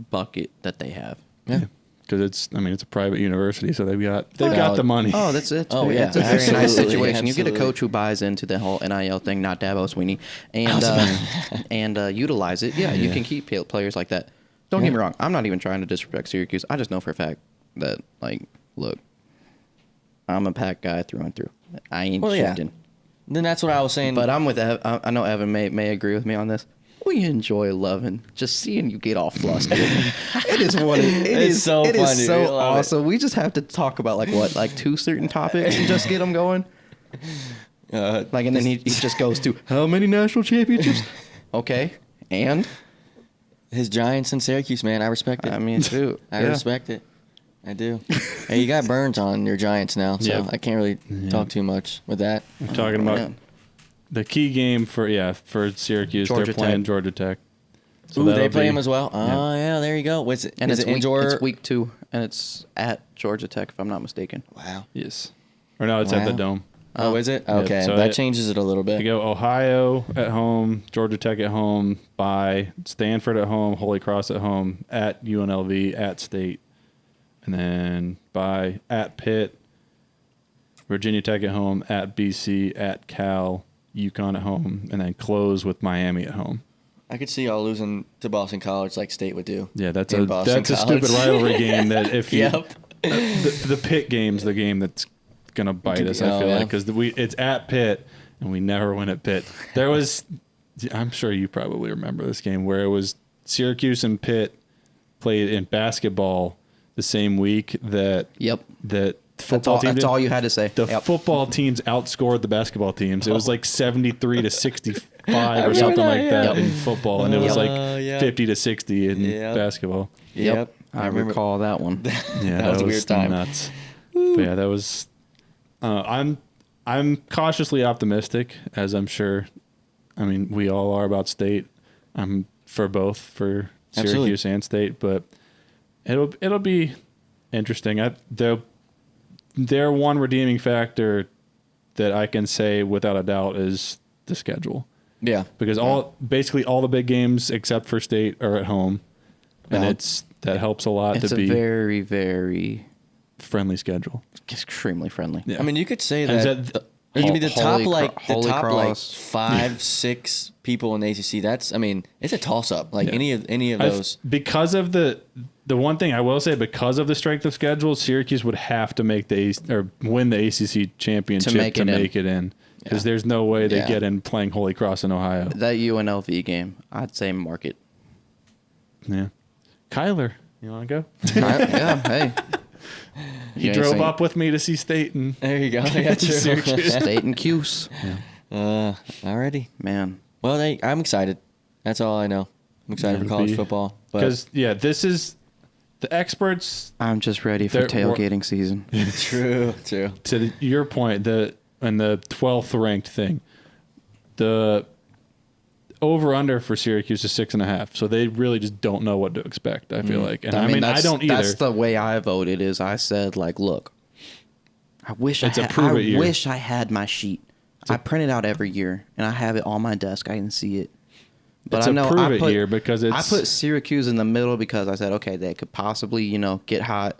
bucket that they have. yeah. Because it's a private university, so they've got the money. Oh, that's it. Oh, yeah. It's a very nice Absolutely. situation. You get a Absolutely. coach who buys into the whole NIL thing, not Dabo Sweeney, and utilize it. Yeah, you can keep players like that. Don't get me wrong. I'm not even trying to disrespect Syracuse. I just know for a fact that, like, look, I'm a Pack guy through and through. I ain't shifting. Then that's what I was saying. But I'm with Evan. I know Evan may agree with me on this. We enjoy loving just seeing you get all flustered. It is what it is. so It funny. is so We love it. awesome. We just have to talk about like two certain topics and just get them going. And then he just goes to how many national championships? Okay, and his Giants and Syracuse, man, I respect it. I mean, too. I yeah. respect it. I do. Hey, you got Burns on your Giants now, so Yeah. I can't really talk too much with that. We're talking about man. the key game for Syracuse. Georgia They're playing Tech. Georgia Tech. So Ooh, they that'll play be- him as well. Oh, yeah, there you go. What's it? And Is it's it week, indoor? it's week 2, and it's at Georgia Tech, if I'm not mistaken. Wow. Yes. Or no, it's at the Wow. Dome. Oh, is it? Yeah, Okay, so that it- changes it a little They bit. go Ohio at home, Georgia Tech at home, by Stanford at home, Holy Cross at home, at UNLV, at State, and then by at Pitt, Virginia Tech at home, at BC, at Cal, UConn at home, and then close with Miami at home. I could see y'all losing to Boston College like State would do. Yeah, that's In a Boston stupid College. rivalry game that if you Yep. the Pitt game's the game that's gonna bite us. I Oh, feel yeah. like because it's at Pitt and we never win at Pitt. There was, I'm sure you probably remember this game where it was Syracuse and Pitt played in basketball the same week that Yep. that That's football all, team that's did. all you had to say. The Yep. football teams outscored the basketball teams. It was like 73 to 65 or remember something that, like that yeah. in football, and it was Yep. like Yeah. 50 to 60 in Yep. basketball. Yep. I remember. recall that one. Yeah, That was a weird time. Nuts. But yeah, that was. I'm cautiously optimistic, as I'm sure. I mean, we all are about State. I'm for both for Absolutely. Syracuse and State, but it'll be interesting. Their one redeeming factor that I can say without a doubt is the schedule, Yeah. because basically all the big games except for State are at home, and Yeah. that helps a lot It's to a be very, very friendly schedule. extremely friendly. Yeah. I mean, you could say And that. is that It could be the top Holy Cross. 5-6 people in the ACC. That's, I mean, it's a toss up. Like Yeah. any of those. Because of the one thing I will say, because of the strength of schedule, Syracuse would have to make win the ACC championship to make it in. Because Yeah. there's no way they Yeah. get in playing Holy Cross in Ohio. That UNLV game, I'd say mark it. Yeah, Kyler, you want to go? Yeah, hey. He You drove ain't up with me to see State, and There you go. Yeah, true. Syracuse. State and Cuse. Alrighty. Man. Well, I'm excited. That's all I know. I'm excited for It'll college be- football. But Because this is the experts. I'm just ready for There- tailgating season. true. To your point, the 12th ranked thing, the over under for Syracuse is 6.5. So they really just don't know what to expect. I feel like, and I mean I that's- don't either. That's the way I voted. Is I said like, look, I wish It's a I prove it year. wish I had my sheet. I print it out every year and I have it on my desk. I can see it. But It's I a know prove I it put, year because I it's put Syracuse in the middle because I said, okay, they could possibly get hot,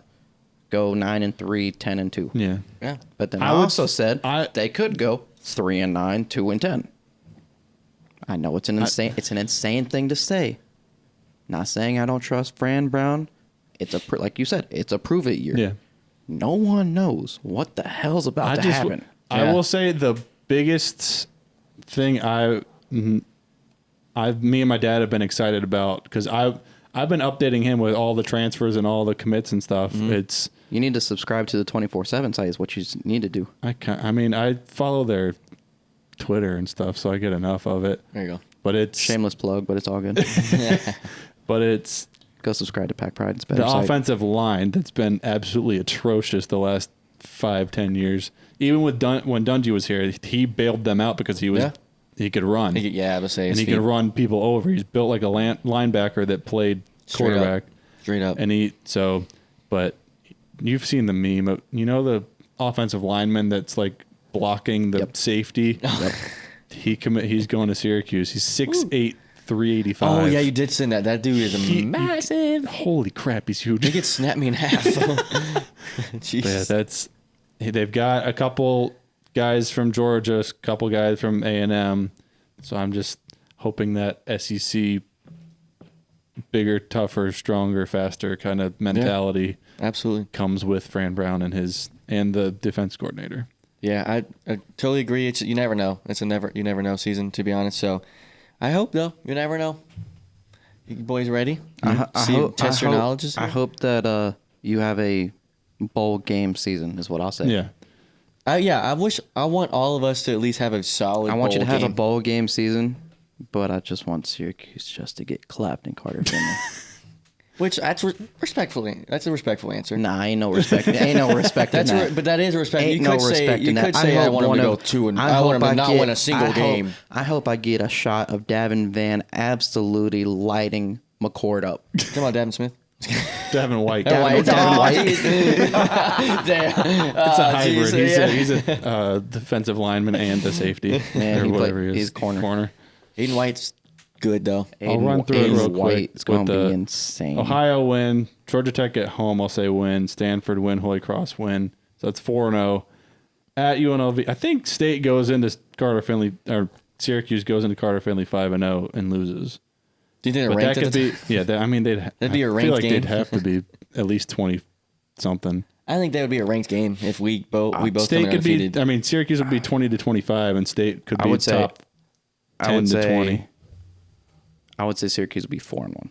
go 9-3, 10-2. yeah. Yeah. But then I I, would- also said I- they could go 3-9, 2-10. I know it's an insane thing to say. Not saying I don't trust Fran Brown. It's like you said, it's a prove it year. Yeah. No one knows what the hell's about to happen. I Yeah. will say the biggest thing me and my dad have been excited about, because I've been updating him with all the transfers and all the commits and stuff. It's You need to subscribe to the 24/7 site is what you need to do. I follow their Twitter and stuff, so I get enough of it. There you go. But it's Shameless plug, but it's all good. but it's Go subscribe to Pack Pride. It's better. The site. offensive line that's been absolutely atrocious the last 5-10 years. Even with when Dungy was here, he bailed them out because he could run. I would say, and he could run people over. He's built like a linebacker that played quarterback. Straight up. And but you've seen the meme of, the offensive lineman that's like blocking the safety. Yep. He's going to Syracuse. He's 6'8", 385. Oh yeah, you did send that. That dude is massive. Holy crap, he's huge. He could snap me in half. Jesus. Yeah, they've got a couple guys from Georgia, a couple guys from A&M. So I'm just hoping that SEC bigger, tougher, stronger, faster kind of mentality absolutely comes with Fran Brown and the defense coordinator. Yeah, I totally agree. You never know. It's you never know season, to be honest. So I hope though. You never know. You boys ready? Test your knowledge. I hope that you have a bowl game season is what I'll say. Yeah. I want all of us to at least have a solid. I want you to have a bowl game season, but I just want Syracuse just to get clapped in Carter Finley. Which that's respectfully. That's a respectful answer. Nah, ain't no respect. Ain't no respect. But that is respect. Ain't you could say I want him to go 2-0. I want him to not win a single game. I hope I get a shot of Davin Van absolutely lighting McCord up. Come on, Davin Smith. Davin White. Davin White. It's a hybrid. He's a defensive lineman and a safety. Man, or whatever he is. He's corner. Aiden White's good though. I'll run through it real quick. It's going to be insane. Ohio win. Georgia Tech at home, I'll say win. Stanford win. Holy Cross win. So that's 4-0. At UNLV, I think State goes into Carter Finley, or Syracuse goes into Carter Finley 5-0 and loses. Do you think they're ranked? That could be, that'd be a ranked feel like game. They'd have to be at least 20 something. I think that would be a ranked game if we both State come in could undefeated. be. I mean, Syracuse would be 20-25, and State could be top 10 to 20. I would say Syracuse would be 4-1.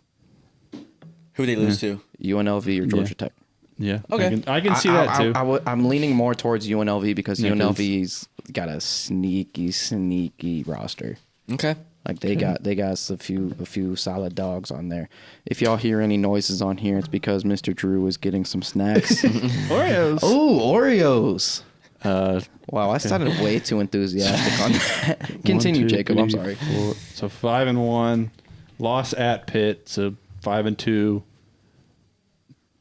Who they lose to? UNLV or Georgia Tech. Yeah. Okay. I can see that too. I'm leaning more towards UNLV because UNLV's got a sneaky roster. Okay. Like they got a few solid dogs on there. If y'all hear any noises on here, it's because Mr. Drew is getting some snacks. Oreos. Oh, Oreos. Wow, I started way too enthusiastic on that. Continue, 1, 2, Jacob. 3, I'm sorry. 4. So 5-1, loss at Pitt. So 5-2,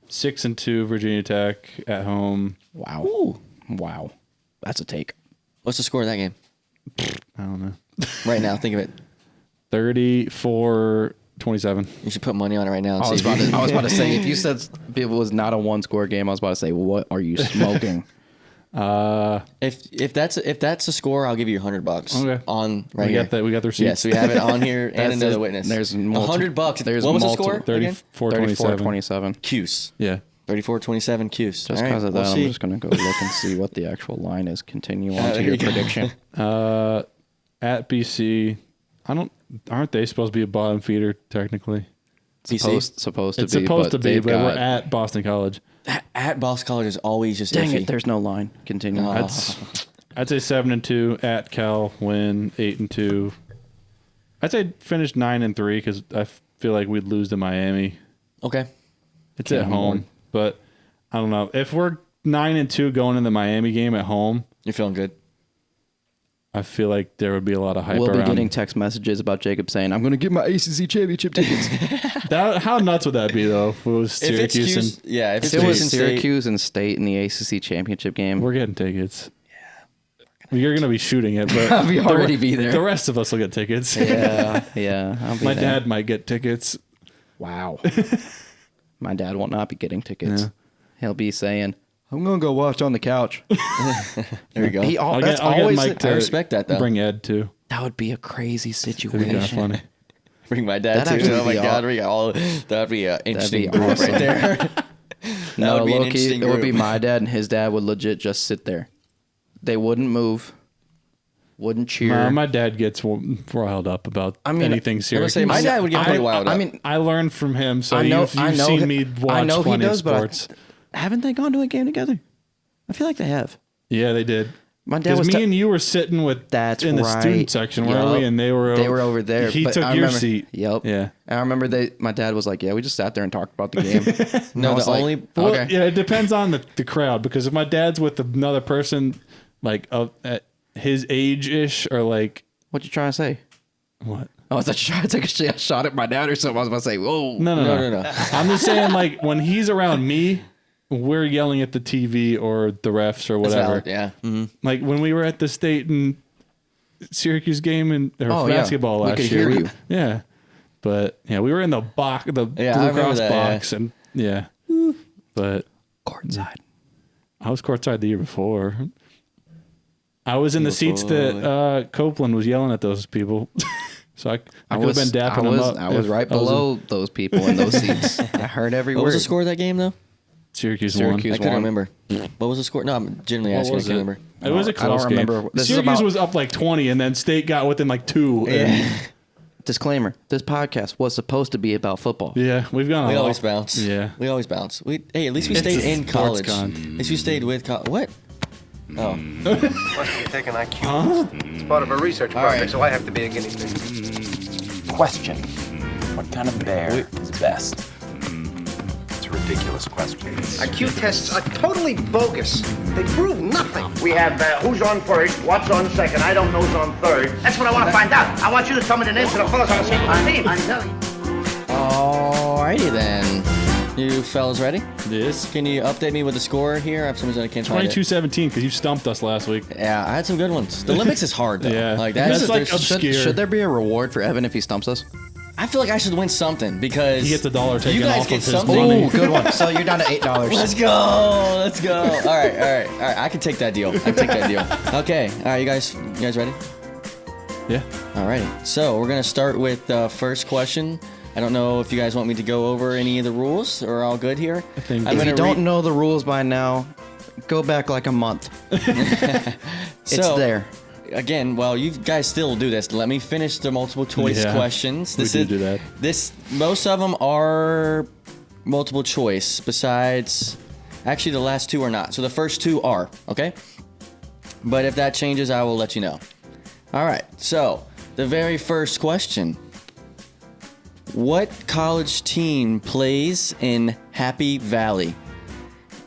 6-2 Virginia Tech at home. Wow. Ooh. Wow, that's a take. What's the score of that game? I don't know. Right now, think of it. 34-27. You should put money on it right now. I was about to say, if you said it was not a one-score game, I was about to say, what are you smoking? If that's a score, I'll give you $100 Okay. on right We here. got that. We got the receipt. Yes, we have it on here and another witness. There's $100. There's what was the score? 34-27. Cuse. Yeah. 34-27 Cuse. Just because of that, I'm just going to go look and see what the actual line is. Continue on to your prediction. At BC, aren't they supposed to be a bottom feeder technically? Supposed to It's be. supposed to be, but got, we're at Boston College. At Boston College is always just Dang iffy. it, there's no line. Continue. I'd say 7-2 at Cal, win 8-2. I'd say finish 9-3 because I feel like we'd lose to Miami. Okay. It's at home, but I don't know if we're 9-2 going in the Miami game at home. You're feeling good. I feel like there would be a lot of hype We'll around. be getting text messages about Jacob saying, I'm going to get my ACC championship tickets. How nuts would that be, though, if it was Syracuse? If If it was Syracuse and State in the ACC championship game, We're getting tickets. Yeah. You're going to be shooting it, but I'll already be there. The rest of us will get tickets. Yeah. I'll be My there. dad might get tickets. Wow. My dad will not be getting tickets. Yeah. He'll be saying, I'm going to go watch on the couch. There you go. I'll That's get always Mike to I respect that, though. bring Ed, too. That would be a crazy That'd be situation. kind of funny. Bring my dad, That'd too. actually Oh, my be God. We got all, that'd be an interesting group awesome. right there. No, would be an low-key, interesting it would be group. my dad and his dad would legit just sit there. They wouldn't move, wouldn't cheer. My dad gets riled up about anything I serious. would say my dad would get pretty wild up. I mean, I learned from him, so I know, you've I know, seen me watch I know he plenty does, of sports. but haven't they gone to a game together? I feel like they have. Yeah, they did. My dad Because was. me and you were sitting with That's in the right. student section, weren't we? Yup. And they were over there. He but took I your remember, seat. Yep. Yeah. I remember my dad was like, "Yeah, we just sat there and talked about the game." No, I was the like, only Well, okay. yeah, it depends on the crowd. Because if my dad's with another person, like at his age ish, or like What you trying to say? what? Oh, I thought you trying to take a shot at my dad or something. I was about to say, "Whoa." No. I'm just saying, like when he's around me, we're yelling at the TV or the refs or That's whatever. valid, yeah. Mm-hmm. Like when we were at the state and Syracuse game and Oh, yeah. basketball We last could year. hear you. Yeah. But yeah, we were in the box, the Yeah, I Blue remember Cross that, box, and yeah. But Courtside. I was courtside the year before. I was in the seats that Copeland was yelling at those people. So I could have been dapping them up. I was if right I was in below those people in those seats. I heard every What word. was the score of that game, though? Syracuse Syracuse won. I couldn't won. remember. What was the score? No, I'm genuinely What asking. I was can't it? remember. It was a I don't close game. remember. This is Syracuse about- was up like 20, and then State got within like 2. And Disclaimer: this podcast was supposed to be about football. yeah, we've gone. We off. always bounce. Yeah. We always bounce. Hey, at least we It's stayed a in sports college. con. At least we stayed with college. What? Oh. Must be taking IQ. It's part of a research project, so I have to be a guinea pig. Question. What kind of bear is best? It's a ridiculous question. IQ tests are totally bogus. They prove nothing. We have who's on first, what's on second. I don't know who's on third. That's what I want to find out. I want you to tell me the names of the fellas on the St. team. I'm telling you. Alrighty then. You fellas ready? Yes. Can you update me with the score here? I have some reason I can't find it. 22-17 because you stumped us last week. Yeah, I had some good ones. The Olympics is hard though. Yeah. Like That's that's like there's- obscure. Should there be a reward for Evan if he stumps us? I feel like I should win something because He gets $1 taken you guys off get of his something. money. Ooh, good one. So you're down to $8. Let's go. Let's go. All right. I can take that deal. Okay. All right, you guys ready? Yeah. Alrighty. So we're gonna start with the first question. I don't know if you guys want me to go over any of the rules or all good here. I think- I'm If you gonna don't know the rules by now, go back like a month. It's So, there. Again, well, you guys still do this. Let me finish the multiple choice Yeah, questions. we do that. Most of them are multiple choice. Besides, actually, the last two are not. So the first two are. Okay. But if that changes, I will let you know. All right. So the very first question. What college team plays in Happy Valley?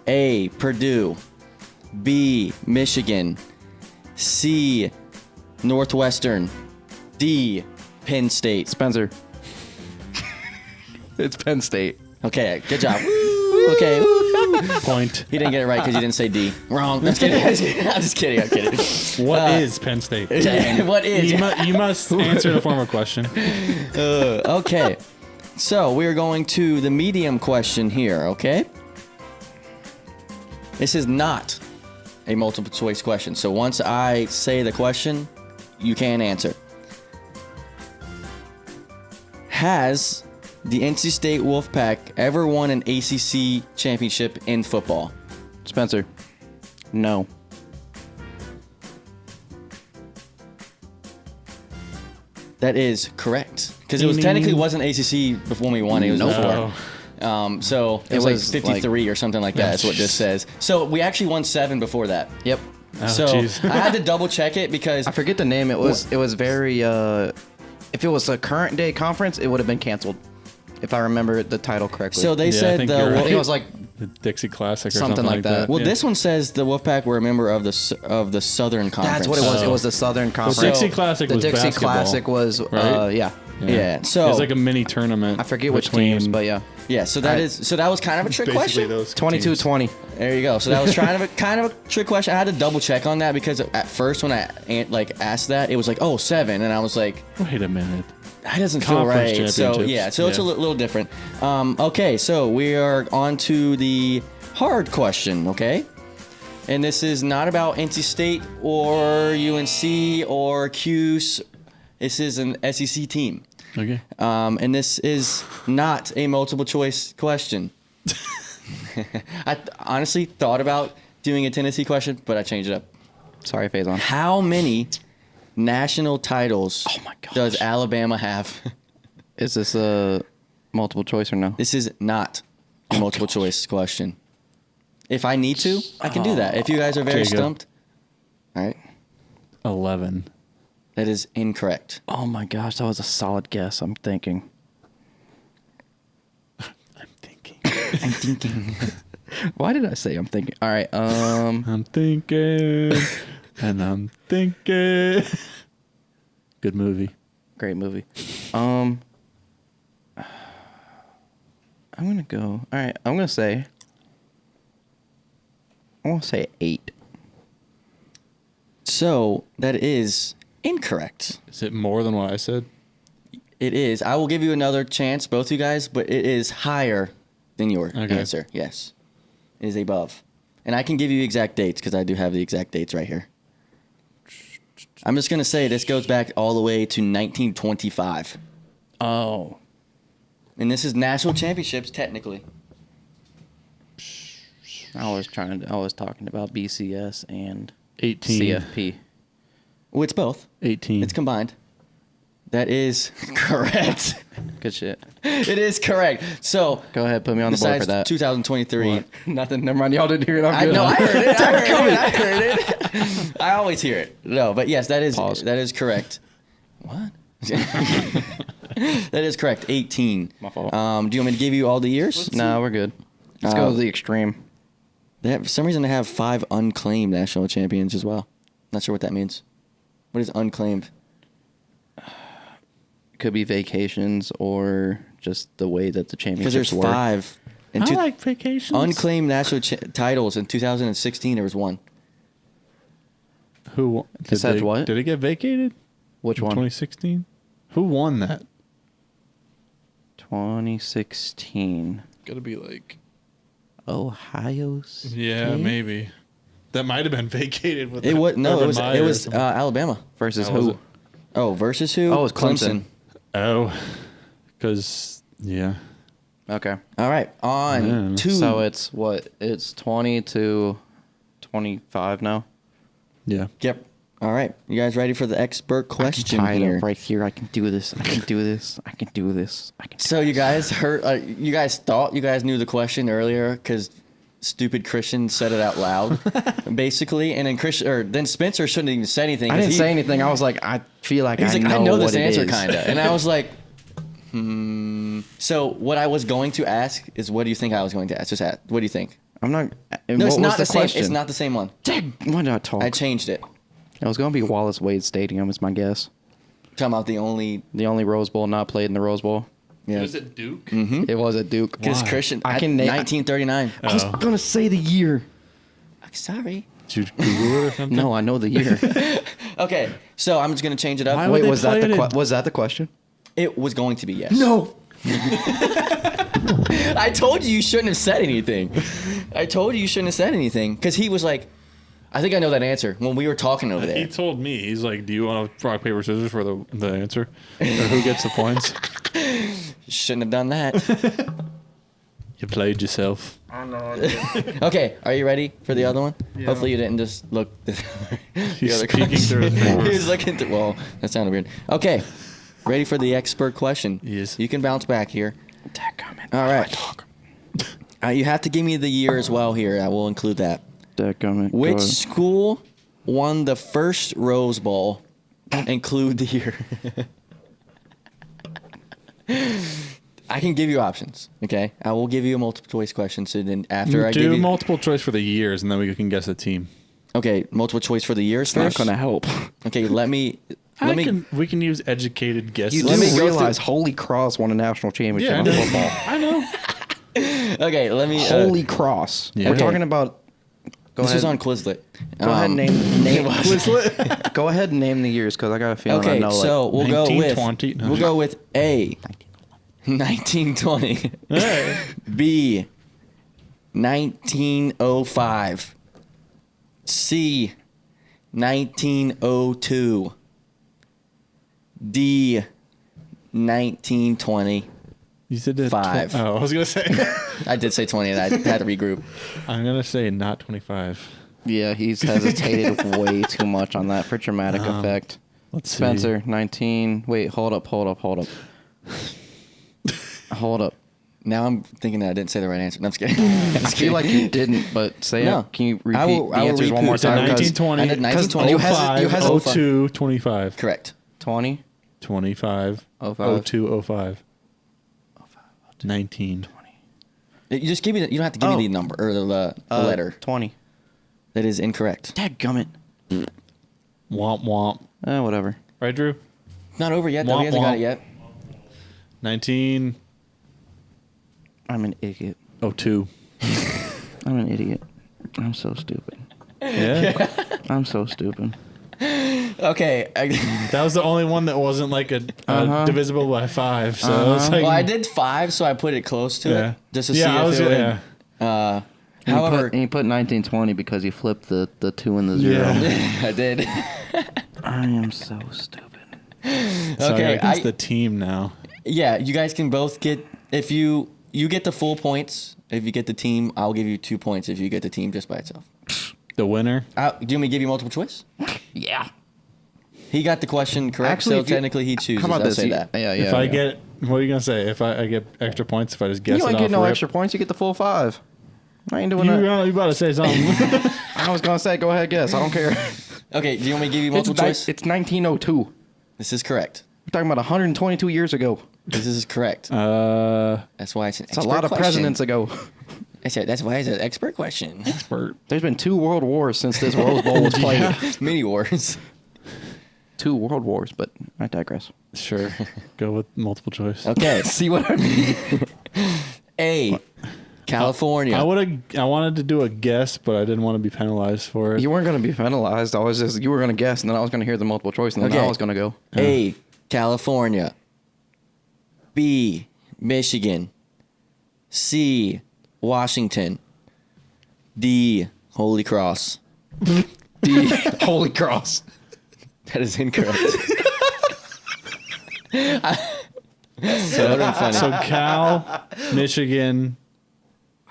A. Purdue. B. Michigan. C. Northwestern. D. Penn State. Spencer. It's Penn State. Okay, good job. Okay. Point. He didn't get it right because he didn't say D. Wrong. I'm just kidding. I'm just kidding. What is Penn State? What is? You must answer in the form of a question. Okay. So we're going to the medium question here, okay? This is not a multiple choice question. So once I say the question, you can answer. Has the NC State Wolfpack ever won an ACC championship in football? Spencer. No. That is correct. Because it was technically wasn't ACC before we won it. It was Nope. before. So it It was was like 53 or something like that. That's what this says. So we actually won 7 before that. Yep. Oh, So jeez. I had to double check it because I forget the name. It was very if it was a current day conference, it would have been canceled. If I remember the title correctly. so they Yeah, I said think the you're I right. think it was like The Dixie Classic or Something something like like that. that. well, Yeah. this one says the Wolfpack were a member of the Southern Conference. that's what it was. It Oh. was the Southern Conference. Dixie Classic the was Dixie basketball, Classic was right? yeah. Yeah. So It was like a mini tournament. I forget which between teams, but yeah. yeah. So that was kind of a trick question. those 22-20. There you go. So that was kind of a trick question. I had to double check on that because at first when I asked that, it was like 7, and I was like, Wait a minute. that doesn't feel Conference right. So championships. yeah, so it's a Yeah. little different. Okay, so we are on to the hard question. Okay, and this is not about NC State or UNC or Cuse. This is an SEC team. Okay. And this is not a multiple choice question. I honestly thought about doing a Tennessee question, but I changed it up. Sorry, Faison. How many national titles my gosh. does Alabama have? Is this a multiple choice or no? This is not a multiple choice question. If I need to, I can do that. If you guys are very There you go. stumped. All right. 11. That is incorrect. Oh my gosh, that was a solid guess. I'm thinking. I'm thinking. I'm thinking. Why did I say I'm thinking? All right. I'm thinking. And I'm thinking. Good movie. Great movie. I'm gonna go. All right. I'm gonna say 8. So that is incorrect. Is it more than what I said? It is. I will give you another chance, both you guys, but it is higher than your Okay. answer. Yes. It is above. And I can give you exact dates because I do have the exact dates right here. I'm just going to say this goes back all the way to 1925. Oh. And this is national championships, technically. I was talking about BCS and 18. CFP. Well, it's both. 18. It's combined. That is correct. Good shit. It is correct. So, Go ahead, put me on the board for besides that. 2023. Nothing. Never mind. Y'all didn't hear it. I'm good. I heard it. I heard it. I always hear it. No, but yes, that is Pause. that is correct. What? That is correct. 18. My fault. Do you want me to give you all the years? No, we're good. Let's go to the extreme. They have, for some reason, they have 5 unclaimed national champions as well. Not sure what that means. What is unclaimed? Could be vacations or just the way that the Because championships there's work. 5. And I like vacations. unclaimed national titles in 2016. There was 1. Who won? Besides what? Did it get vacated? Which In one? 2016? Who won that? 2016. Gotta be like... Ohio Yeah, State? maybe. That might have been vacated with It was no. Urban It was Meyer it or was something. Versus That who? was it. Oh, versus who? Oh, it was Clemson. Oh, because, yeah. Okay. All right, on Yeah. to So it's what? It's 20 to 25 now. Yeah. Yep. All right, you guys ready for the expert question here? Right here. I can do this. I can do this. I can do this. I can. So you guys heard? You guys thought you guys knew the question earlier because stupid Christian said it out loud, basically, and then then Spencer shouldn't even say anything. I 'cause didn't say anything. I was like, I feel like He's I like, know I know what this it answer, is. kind of, and I was like, So what I was going to ask is, what do you think I was going to ask? Just ask, what do you think? I'm not. No, what it's was not the same. question? It's not the same one. Dang, why did I talk? I changed it. It was going to be Wallace Wade Stadium. Is my guess. Talking about the only. The only Rose Bowl not played in the Rose Bowl. Yeah. Was it Duke? It was at Duke. Because Christian, I can name- 1939. I was gonna say the year. Sorry. Did you Google it or something? No, I know the year. Okay, so I'm just gonna change it up. Why would Wait, they was that play the it in- was that the question? It was going to be yes. No. I told you shouldn't have said anything. I told you shouldn't have said anything because he was like, I think I know that answer when we were talking over He there. told me, he's like, do you want to rock, paper, scissors for the answer? Or who gets the points? Shouldn't have done that. You played yourself. Okay, are you ready for the other one? Hopefully you didn't just look. He's speaking through his He fingers. was looking through. Well, that sounded weird. Okay, ready for the expert question? Yes. You can bounce back here. All right. You have to give me the year as well here. I will include that. Which school won the first Rose Bowl? Include the year. I can give you options. Okay, I will give you a multiple choice question. So then after I give Do you multiple choice for the years, and then we can guess a team. okay, multiple choice for the years Not first. gonna help. Okay, let me. We can use educated guesses. You Let me do go realize Holy Cross won a national championship Yeah, I in know. football. I know. Okay, let me. Holy Cross. Yeah. We're Okay. talking about. Go This ahead. was on Quizlet. Go ahead and name. it was. Go ahead and name the years because I got a feeling I Okay, know. so we'll go with 1920. No. we'll go with A, 1920. B, 1905. C, 1902. D, 1920. You said that 5. I was gonna say. I did say 20 and I had to regroup. I'm gonna say not 25. Yeah, he's hesitated way too much on that for dramatic effect. Let's see. Spencer, 19. Wait, hold up. Hold up. Now I'm thinking that I didn't say the right answer. No, I'm just kidding. I feel like you didn't, but say No. it. Can you repeat I will the answers one more You said time? 1920, I did 1920. you hesitate- 02, 25. Correct. 20, 25, 05. 02, 05. 19. You just give me. You don't have to give me the number or the letter. 20. That is incorrect. Dadgummit. Womp womp. Whatever. Right, Drew? Not over yet. Though. Womp He hasn't got womp. it yet. 1902. I'm an idiot. I'm an idiot. I'm so stupid. Yeah. I'm so stupid. Okay. That was the only one that wasn't like a divisible by 5. So it's like, Well, I did 5, so I put it close to Yeah. it just to see I if was it would. yeah. However, And you put 1920 because you flipped the 2 and the 0. Yeah. I did. I am so stupid. Sorry, Okay, against the team now. Yeah, you guys can both get if you get the full points. If you get the team, I'll give you 2 points. If you get the team just by itself. The winner. Do you want me to give you multiple choice? Yeah. He got the question correct, Actually, so if you- technically he chooses. How about I'll this? say You- that. Yeah, If I get, what are you gonna say? If I get extra points if I just guess You it ain't off get no rip? extra points. You get the full 5. I ain't doing You, that. you about to say something? I was going to say, go ahead, guess. I don't care. Okay, do you want me to give you multiple choice? It's 1902. This is correct. We're talking about 122 years ago. This is correct. That's why it's an It's expert a lot of question. presidents ago. I said that's why it's an expert question. There's been 2 world wars since this Rose Bowl was played. Mini wars. 2 world wars, but I digress. Sure. Go with multiple choice. Okay. See what I mean? A. California. I wanted to do a guess, but I didn't want to be penalized for it. You weren't going to be penalized. I was just, you were going to guess, and then I was going to hear the multiple choice, and then Okay. I was going to go. A. California. B. Michigan. C. Washington. D. Holy Cross. D. Holy Cross. That is incorrect. So Cal, Michigan,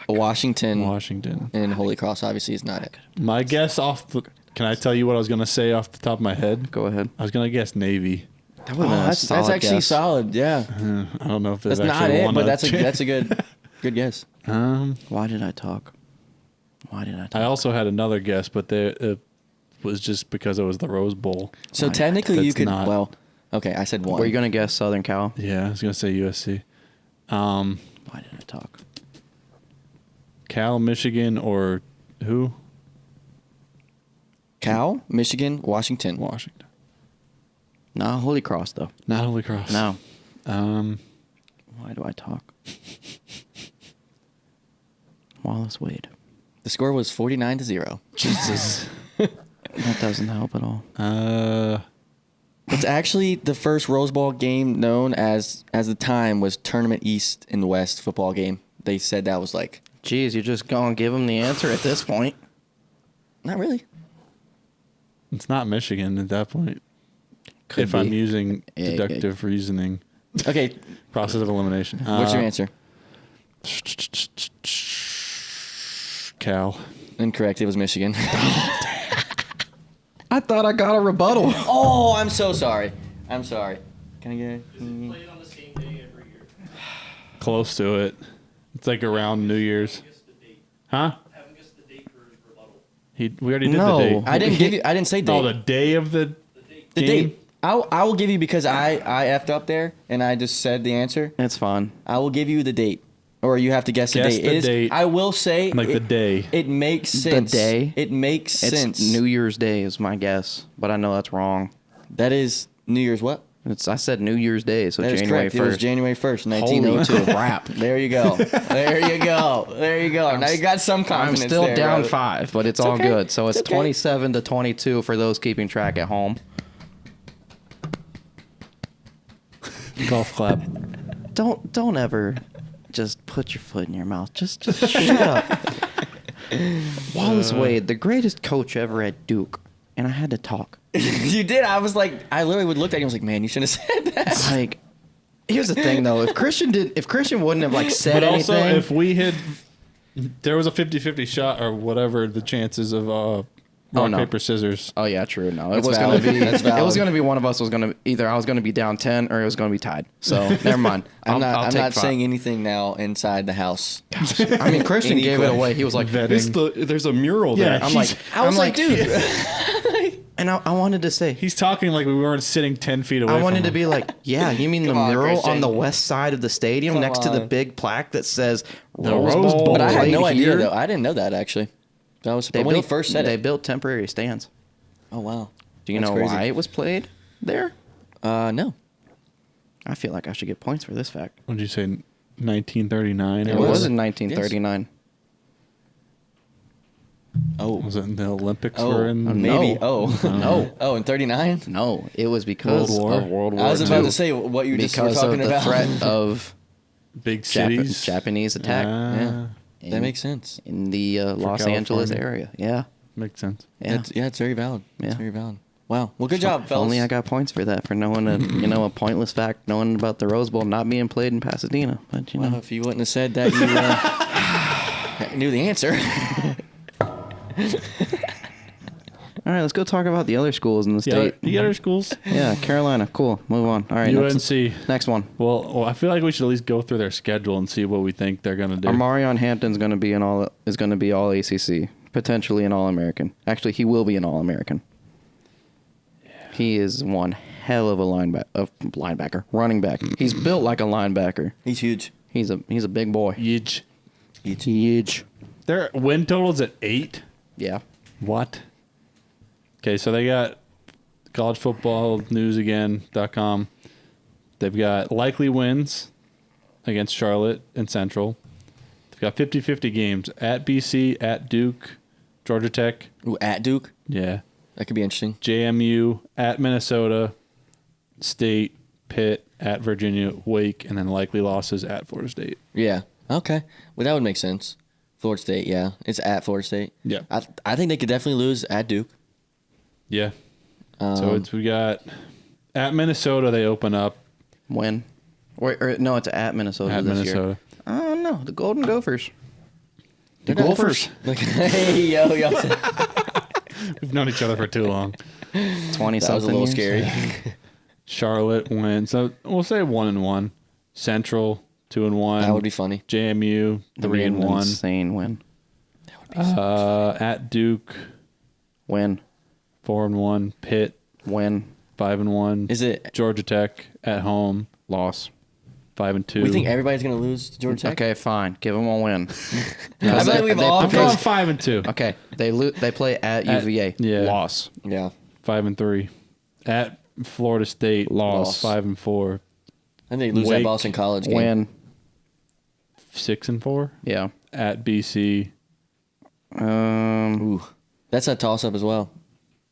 Washington, Washington. and Holy Cross obviously is not it. My guess off the. Can I tell you what I was gonna say off the top of my head? Go ahead. I was gonna guess Navy. That would have been a That's solid actually guess. solid. Yeah, I don't know if that's there's not actually it, one. but that's a good guess. Why did I talk? I also had another guess, but it was just because it was the Rose Bowl. So technically, you That's could. not- Well, okay, I said one. Were you going to guess Southern Cal? Yeah, I was gonna say USC, Why did I talk? Cal, Michigan, or who? Cal, Michigan, Washington. Washington. No, Holy Cross, though. Not Holy Cross. No. Why do I talk? Wallace Wade. The score was 49-0. Jesus. That doesn't help at all. It's actually the first Rose Bowl game known as the time was Tournament East and West football game. They said that was like. Jeez, you're just going to give him the answer at this point. Not really. It's not Michigan at that point. Could if be. I'm using deductive reasoning, Okay, process of elimination. what's your answer? Cal. Incorrect. It was Michigan. I thought I got a rebuttal. Oh, I'm so sorry. I'm sorry. Can I get? Played on the same day every year. Close to it. It's like around New Year's. Guess the date. Huh? Haven't guessed the date for his rebuttal. We already did No. the date. I didn't give you. I didn't say date. Oh, the day of the The game? date. I will give you because I effed up there and I just said the answer. It's fine. I will give you the date, or you have to guess the Guess date. the It is- date. I will say Like the day. It makes sense. day? It makes It's sense. New Year's Day is my guess, but I know that's wrong. That is New Year's what? I said New Year's Day, so That is January correct. It was 1st. January 1st, Holy 1902. crap. There you go. There you go. There you go. Now you got some I'm confidence. still there, down brother. 5, but it's all okay. good. So it's It's okay. 27-22 for those keeping track at home. Golf clap. Don't ever just put your foot in your mouth. Just shut up. Wallace Wade, the greatest coach ever at Duke, and I had to talk. You did. I was like, I literally would look at you and was like, man, you shouldn't have said that. Like, here's the thing though: if Christian wouldn't have like said But also, anything, if we had, there was a 50-50 shot or whatever the chances of rock, no. paper, scissors. Oh yeah, true. No, it That's was going to valid. be. That's It was valid. going to be one of us was going to either I was going to be down 10 or it was going to be tied. So never mind. I'm not I'll take five. saying anything now inside the house. I mean, Christian Any gave it question. away. He was like, Vetting. "There's a mural there." Yeah, I'm like, I was like, dude. and I wanted to say, He's talking like we weren't sitting 10 feet away I from wanted him. to be like, yeah, you mean the Come on, mural Christian. on the west side of the stadium Come next to the on. big plaque that says Rose Rose Bowl. Bowl. But I had no played idea here? though. I didn't know that actually. That was when he first said they it. built temporary stands. Oh wow. Do you That's know crazy. why it was played there? No. I feel like I should get points for this fact. What did you say? 1939? It was in 1939. Oh. Was it in the Olympics? Oh, were in maybe. No. Oh. No. Oh, in 39? No, it was because World War? of World War I was II. about to say what you just were because of talking the about. threat of big cities. Japanese attack Ah, Yeah. That makes sense. in the Los Angeles area. Yeah. makes sense. Yeah. It's very valid. It's Yeah. very valid. Wow. Well, good job, If fellas. only I got points for that, for knowing a pointless fact, knowing about the Rose Bowl not being played in Pasadena. But you know, Well, if you wouldn't have said that, you knew the answer. all right, let's go talk about the other schools in the state. The other schools. Yeah, Carolina, cool. Move on. All right, UNC. next one. Well, I feel like we should at least go through their schedule and see what we think they're gonna do. Amarion Hampton's going to be all ACC, potentially an All American. Actually, he will be an All American. He is one hell of a linebacker, running back. He's built like a linebacker. He's huge. He's a big boy. Yeech. Huge. Their win total's at 8. Yeah. What? Okay, so they got college football news again.com. They've got likely wins against Charlotte and Central. They've got 50-50 games at BC, at Duke, Georgia Tech. Ooh, at Duke? Yeah. That could be interesting. JMU, at Minnesota, State, Pitt, at Virginia, Wake, and then likely losses at Florida State. Yeah. Okay. Well, that would make sense. Florida State, yeah. It's at Florida State. Yeah. I think they could definitely lose at Duke. Yeah. So we got at Minnesota, they open up. When? Or no, it's at Minnesota At this Minnesota. year. Oh no, the Golden Gophers. The Gophers. Like, hey, yo. We've known each other for too long. 20 That was a little scary. Charlotte wins. So we'll say 1-1. Central 2-1. That would be funny. JMU That'd be an 3-1. insane win. At Duke Win. 4-1. Pitt Win. 5-1. Is it? Georgia Tech at home Loss. 5-2. We think everybody's going to lose to Georgia Tech? Okay, fine. Give them a win. I feel like we've all I'm going 5-2. Okay, they play at UVA. yeah. Loss. Yeah. 5-3. At Florida State Loss. 5-4. I think they lose that Wake, Boston College game. Win. 6-4. Yeah. At BC Ooh. That's a toss-up as well.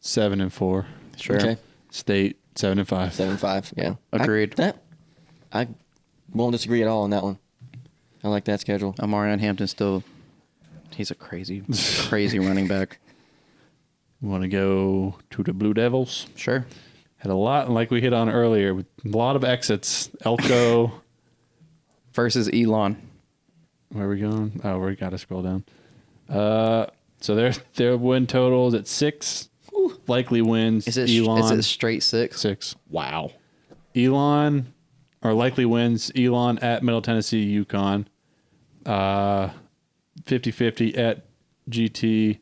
7-4. Sure. Okay. State 7-5. 7-5, yeah. Agreed. I won't disagree at all on that one. I like that schedule. Amarion Hampton he's a crazy running back. Want to go to the Blue Devils? Sure. Had a lot, like we hit on earlier, with a lot of exits. Elko. Versus Elon. Where are we going? Oh, we got to scroll down. So their win total is at 6. Likely wins. Is it Elon. straight 6? 6. Wow. Elon, or likely wins. Elon at Middle Tennessee, UConn. 50-50 at GT,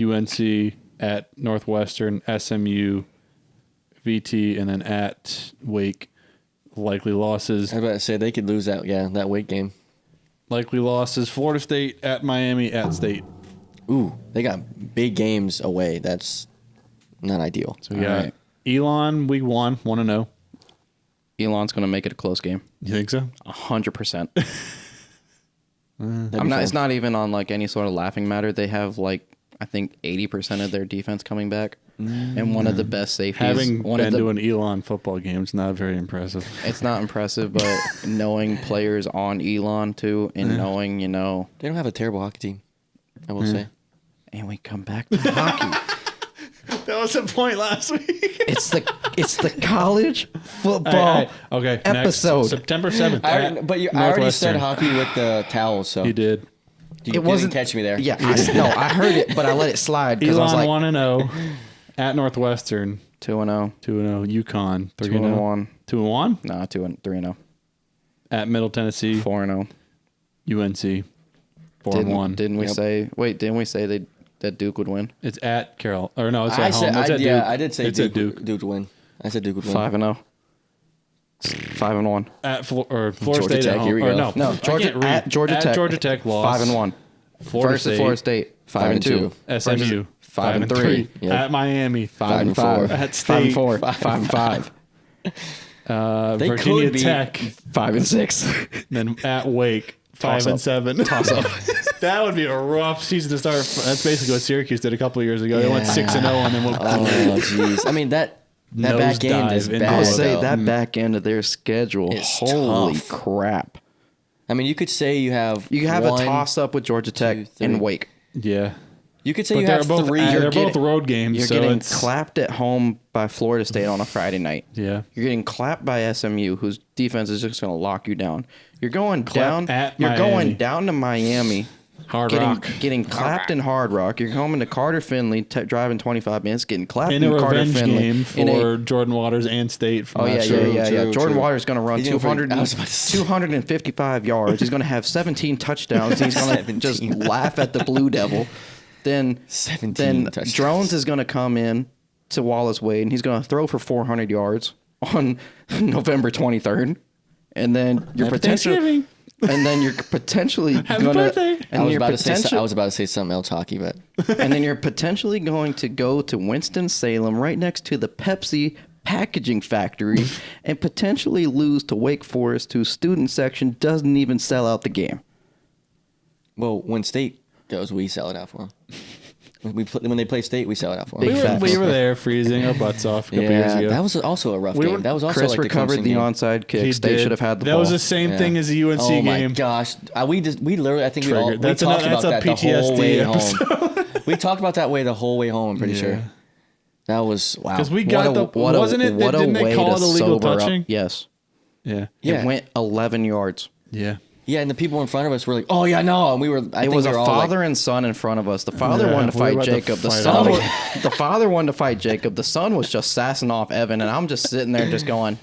UNC at Northwestern, SMU, VT, and then at Wake. Likely losses. I was about to say they could lose that Wake game. Likely losses. Florida State at Miami, at State. Ooh, they got big games away. That's not ideal. So we got Elon, week 1, 1-0. Elon's going to make it a close game. You think so? 100%. That'd be fun. It's not even on like any sort of laughing matter. They have like I think 80% of their defense coming back, and one of the best safeties. Having one been of the, to an Elon football game is not very impressive. It's not impressive, but knowing players on Elon too, and knowing They don't have a terrible hockey team, I will say. and we come back to hockey. That was the point last week. It's the college football Okay, episode. Next, September 7th. I already said hockey with the towels, so. You did. You didn't catch me there. Yeah, I heard it, but I let it slide because I was like Elon 1-0 at Northwestern. 2-0, 2-0. UConn 2-1. 2-1. No, 3-0. At Middle Tennessee. 4-0. UNC 4-1. Didn't we say? Wait, didn't we say that Duke would win? It's at Carroll. Or no, it's I at said, home. It's at Duke. I did say it's Duke, at Duke. Duke would win. I said Duke would win. 5-0. 5-1. At Florida Georgia State Tech, at home. here we go. No, No, Georgia at Georgia Tech. Georgia Tech lost. 5-1. Florida Versus Florida State. 5-2. SMU 5-3. Yep. At Miami 5-5. At State 5-4. 5-5. They Virginia could be- Tech 5-6. then at Wake Toss up. 5-7. Toss up. That would be a rough season to start. That's basically what Syracuse did a couple of years ago. They went 6-0 and then went. Oh, jeez. I mean, that back end Nosedive is into bad. I'll it. say though. that back end of their schedule. It's Holy tough. crap! I mean, you could say you have You have one, a toss up with Georgia Tech 2, 3. and Wake. Yeah. You could say But you they're have both 3. they're getting- both road games. You're so getting it's, clapped at home by Florida State on a Friday night. Yeah. You're getting clapped by SMU, whose defense is just going to lock you down. You're going Clap down. at You're Miami. going down to Miami. Hard Rock. Getting clapped in Hard Rock. You're coming to Carter Finley, driving 25 minutes, getting clapped In in a Carter revenge Finley. game for Jordan Waters and State. From Oh, yeah, last yeah, year. yeah, yeah. true, Jordan true. Waters is going to run He's gonna 200, I was about to say- 255 yards. He's going to have 17 touchdowns. He's going to just 17. laugh at the Blue Devil. Then 17 touchdowns. Drones is going to come in to Wallace Wade, and he's going to throw for 400 yards on November 23rd. And then you're Happy potentially, Thanksgiving. and then you're potentially Happy going birthday. to, and I was you're about to say potentially, I was about to say something else hockey, but and then you're potentially going to go to Winston-Salem, right next to the Pepsi packaging factory, and potentially lose to Wake Forest, whose student section doesn't even sell out the game. well, when State goes, we sell it out for them. When they play State, we sell it out for them. Big facts. We were there freezing our butts off a couple years Yeah, ago. that was also a rough game. That was also Chris like the recovered clinching the game. onside kick. He State did. should have had the That ball. was the same Yeah. thing as the UNC oh my game. gosh, we literally I think we Triggered. talked about That's that a the whole way PTSD home. We talked about that way the whole way home. I'm pretty sure. Yeah. That was wow. Because we got wasn't it? Didn't they call it illegal touching? Yes. Yeah. Yeah. It went 11 yards. Yeah. Yeah, and the people in front of us were like, "Oh yeah, no," and we were. I It think was we a were all father like, and son in front of us. The father Yeah, wanted to we were fight about to Jacob. The fight son, out. the father wanted to fight Jacob. The son was just sassing off Evan, and I'm just sitting there just going.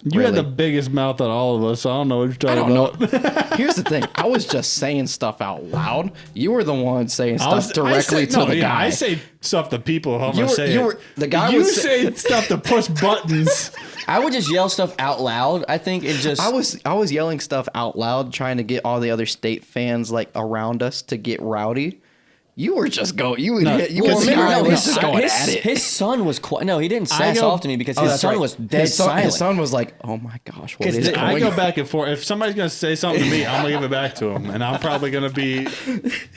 You had Really? the biggest mouth out of all of us. So I don't know what you're talking I don't about. know. Here's the thing. I was just saying stuff out loud. You were the one saying I stuff directly to the guy. I say stuff to people. How You I were- say you it. were- the guy You was say stuff to push buttons. I would just yell stuff out loud. I think it just. I was yelling stuff out loud, trying to get all the other State fans like around us to get rowdy. You were just going. You would. No, hit, you well, could remember, see no, he was his just son- going at it. His son was quiet. No, he didn't I sass go- off to me because Oh, his that's son right. was dead his son, silent. His son was like, "Oh my gosh, what 'Cause is the- I going go on?" back and forth. If somebody's gonna say something to me, I'm gonna give it back to him, and I'm probably gonna be.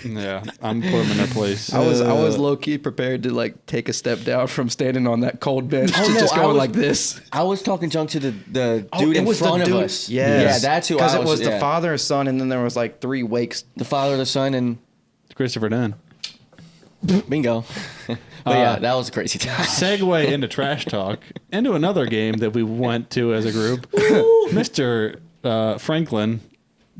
Yeah, I'm put them in their place. I was low key prepared to like take a step down from standing on that cold bench Oh, to no, just I going was- like this. I was talking junk to the dude it in was the front of dude- us. Yes. Yeah, that's who I Because was. it was the yeah. father and son, and then there was like 3 wakes. the father, the son, and Christopher Dunn. bingo. But yeah, that was a crazy time. Segue into trash talk into another game that we went to as a group. Mr. Franklin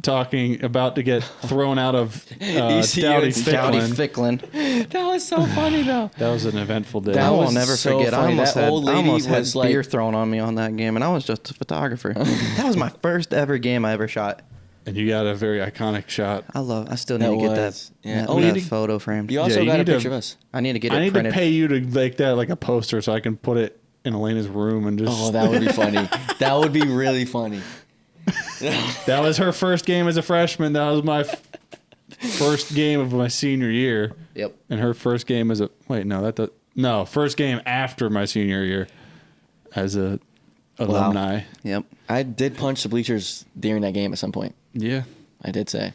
talking about to get thrown out of ECU Dowdy and Dowdy Ficklin. Ficklin. That was so funny though. That was an eventful day. That I will was never so forget. funny. I almost That had, old I lady almost had was like- beer thrown on me on that game, and I was just a photographer. That was my first ever game I ever shot. And you got a very iconic shot. I still need That to get was- that, yeah. that, Oh, that you photo framed. You also you got a need to- picture of us. I need to get it I need printed. to pay you to make that like a poster so I can put it in Elena's room and just. Oh, that would be funny. That would be really funny. That was her first game as a freshman. That was my first game of my senior year. Yep. And her first game as a first game after my senior year as a alumni. Yep. I did punch the bleachers during that game at some point. Yeah. I did say.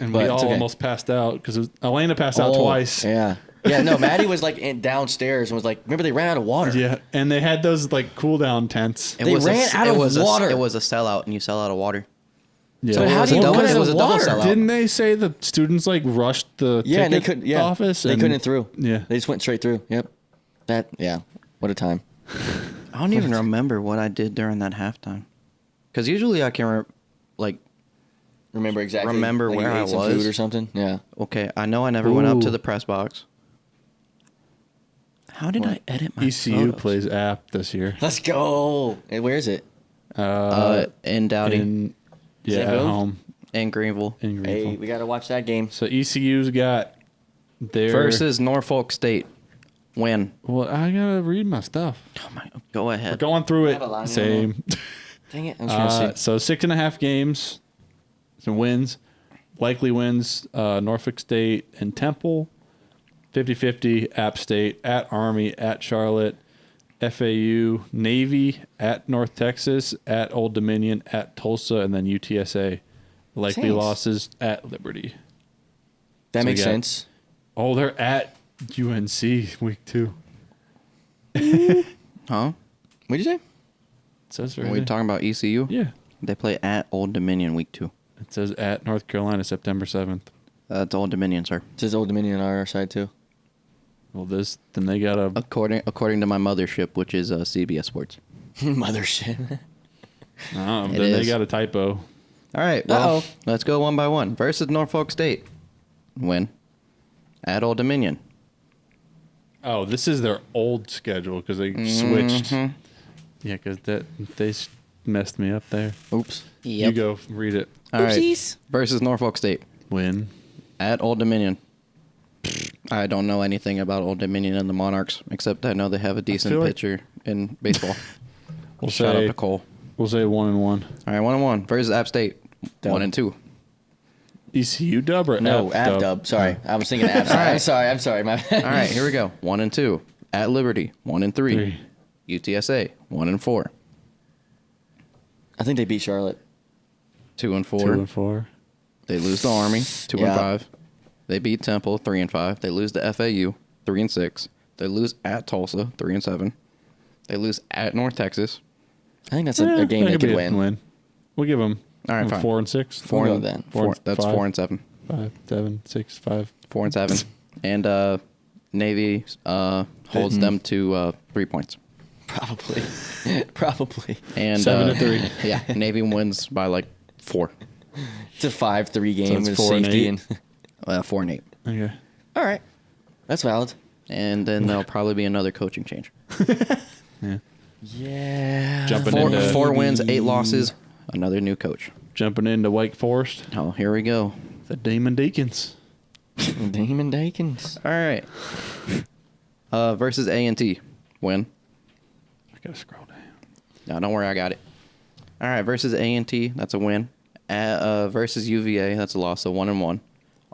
And But we it's all okay. almost passed out because Elena passed out twice. Yeah. Yeah, no, Maddie was like downstairs and was like, remember they ran out of water. Yeah, and they had those like cool down tents. It They was ran out it of was water. it was a sellout, and you sell out of water. Yeah. So it how was do a you double- run out it was of a double water? sellout. Didn't they say the students like rushed the Yeah, and they ticket could. Yeah, office? they and- couldn't through. Yeah. they just went straight through. Yep. That. Yeah. What a time. I don't even remember what I did during that halftime, because usually I can like remember exactly. remember like where you I ate some was. food or something. Yeah. Okay, I know I never went up to Ooh. the press box. How did I edit my ECU photos? plays App this year. Let's go. And where is it? In Dowdy, Yeah, St. at Bill? home in Greenville. in Hey, Greenville. we got to watch that game. So ECU's got their Versus Norfolk State. Win. Well, I gotta read my stuff. Oh my, go We're ahead. going through have a line it. in Same. Dang it. I was trying to see. So 6.5 games. Some wins. Likely wins. Norfolk State and Temple. 50-50. App State at Army at Charlotte. FAU, Navy at North Texas, at Old Dominion, at Tulsa, and then UTSA. Likely Thanks. losses at Liberty. That So we makes got- sense. Oh, they're at UNC week 2. Huh? What'd you say? It says right Are we there. talking about ECU? Yeah. They play at Old Dominion week 2. It says at North Carolina, September 7th. That's Old Dominion, sir. It says Old Dominion on our side, too. Well, then they got a. According to my mothership, which is CBS Sports. Mothership. It Then they is. got a typo. All right, well, Uh-oh. let's go one by one. Versus Norfolk State. Win. At Old Dominion. Oh, this is their old schedule because they switched. Mhm. Yeah, because they messed me up there. Oops. You go read it. All right. Oopsies. Versus Norfolk State. Win. At Old Dominion. I don't know anything about Old Dominion and the Monarchs, except I know they have a decent feel like- pitcher in baseball. We'll Shout out say to Cole. we'll say 1-1. All right, 1-1. Versus App State. 1-2. ECU dub or No, App App Dub. Sorry. I was thinking App. I'm sorry. My All right, here we go. 1-2. At Liberty. 1-3. 3. UTSA. 1-4. I think they beat Charlotte. 2-4. 2-4. They lose to Army. 2-5. They beat Temple. 3-5. They lose to FAU. 3-6. They lose at Tulsa. 3-7. They lose at North Texas. I think that's a game they could could be a win. We'll give them All right, fine. 4 and 6. 4 We'll and go then. four. That's 5. 4-7. 5, 7, 6, 5. 4-7. And Navy holds them to 3 points. Probably. Probably. And 7-3. Yeah, Navy wins by like 4. It's a 5-3 game it's with 4 and safety 8. and 4-8. Okay. all right. That's valid. And then there'll probably be another coaching change. Yeah. Jumping Four, into 4 wins, 8 losses. Another new coach. jumping into Wake Forest. Oh, here we go. The Demon Deacons. Damon Dakins. All right. Versus A&T. Win. I gotta scroll down. No, don't worry, I got it. All right, versus A&T, that's a win. Versus UVA, that's a loss, so 1-1.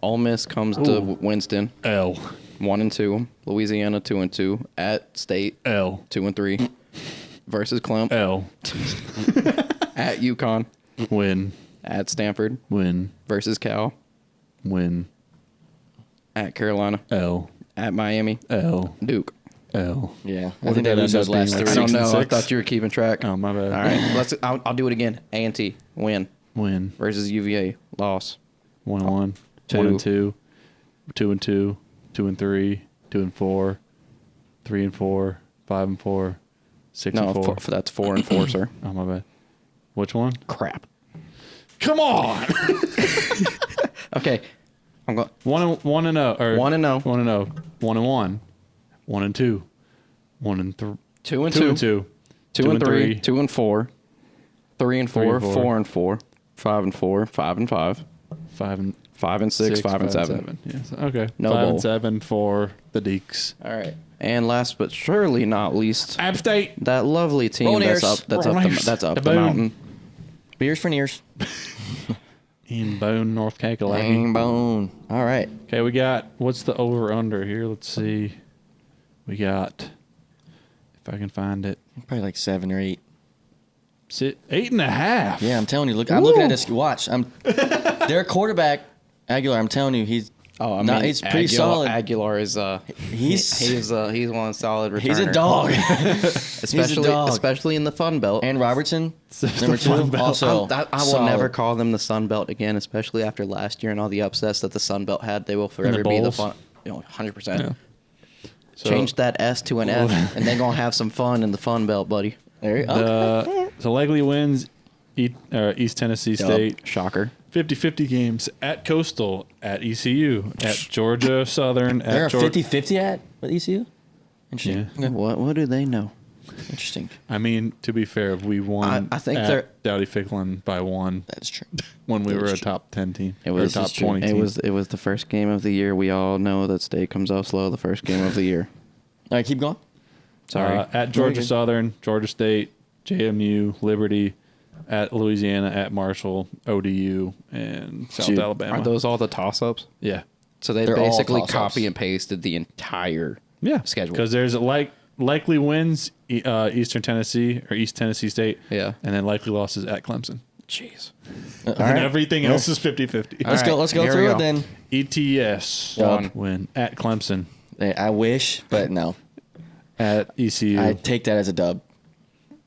Ole Miss comes to Ooh. Winston, L. 1-2. Louisiana, 2-2. At State, L. 2-3. Versus Clemp, L. at UConn, Win. at Stanford. Win. Versus Cal, Win. at Carolina, L. at Miami, L. Duke. L. Yeah. I What think did they that lose end those up being, last like three. I don't 6 and know. I 6? thought you were keeping track. Oh, my bad. All right, I'll do it again. A&T, win. Win. Versus UVA, loss. 1-1. 2. 1-2. 2-2. 2-3. 2-4. 3-4. 5-4. 6-4. No, that's 4-4, sir. Oh, my bad. Which one? Crap. Come on. Okay, I'm going. 1-0. 1-0. 1-0. 1-1. 1-2. 1-3. 2-2. 2-3. 2-4. 3-4. 4-4. 5-4. 5-5. 5-6. 5-7. Yes. Okay. No 5 bowl. and 7 for the Deeks. All right. And last but surely not least, App State. that lovely team Roll that's Nears. up. That's Roll up. Nears. That's up The the boom. mountain. Beers for Nears. In Bone, North Kakalaki. Bang bone. All right. Okay, we got, what's the over-under here? Let's see. We got, if I can find it, Probably like 7 or 8. 8.5. Yeah, I'm telling you. Look, I'm looking at this. Watch. Their quarterback, Aguilar. I'm telling you, he's. Oh, I No, mean, he's pretty solid. Aguilar is He's one solid returner. he's a dog. especially dog. especially in the Fun Belt. And Robertson, the number 2, Fun Belt. also. I will solid. never call them the Sun Belt again, especially after last year and all the upsets that the Sun Belt had. They will forever be the bowls. fun. 100%. Yeah. So, Change that S to an F, and they're gonna have some fun in the Fun Belt, buddy. There you go. So likely wins East Tennessee State. Shocker. 50-50 games at Coastal, at ECU, at Georgia Southern. They're at a 50-50 at ECU? Interesting. Yeah. Okay. What do they know? Interesting. I mean, to be fair, we won I think at they're- Dowdy Ficklin by 1 That's true. when we That were is a true. top 10 team. It or was top 20 team. It was the first game of the year. We all know that state comes out slow the first game of the year. All right, keep going. Sorry. At Georgia good. Southern, Georgia State, JMU, Liberty, at Louisiana, at Marshall, ODU, and South Dude, Alabama. Are those all the toss-ups? Yeah. So they They're all basically toss-ups. copy and pasted the entire schedule. Because there's likely wins Eastern Tennessee or East Tennessee State. Yeah. And then likely losses at Clemson. Jeez. And right. everything else is 50-50. Let's go. Let's go here we through go. it then. ETS One. win at Clemson, I wish, but no. at ECU. I take that as a dub,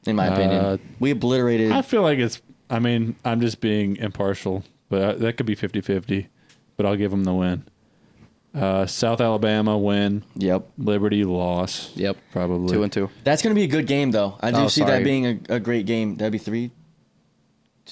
in my opinion. We obliterated. I feel like it's, I mean, I'm just being impartial, but that could be 50-50, but I'll give them the win. South Alabama win. Yep. Liberty loss. Yep. Probably. 2-2. That's going to be a good game, though. I do Oh, see sorry. that being a great game. That'd be 3-2.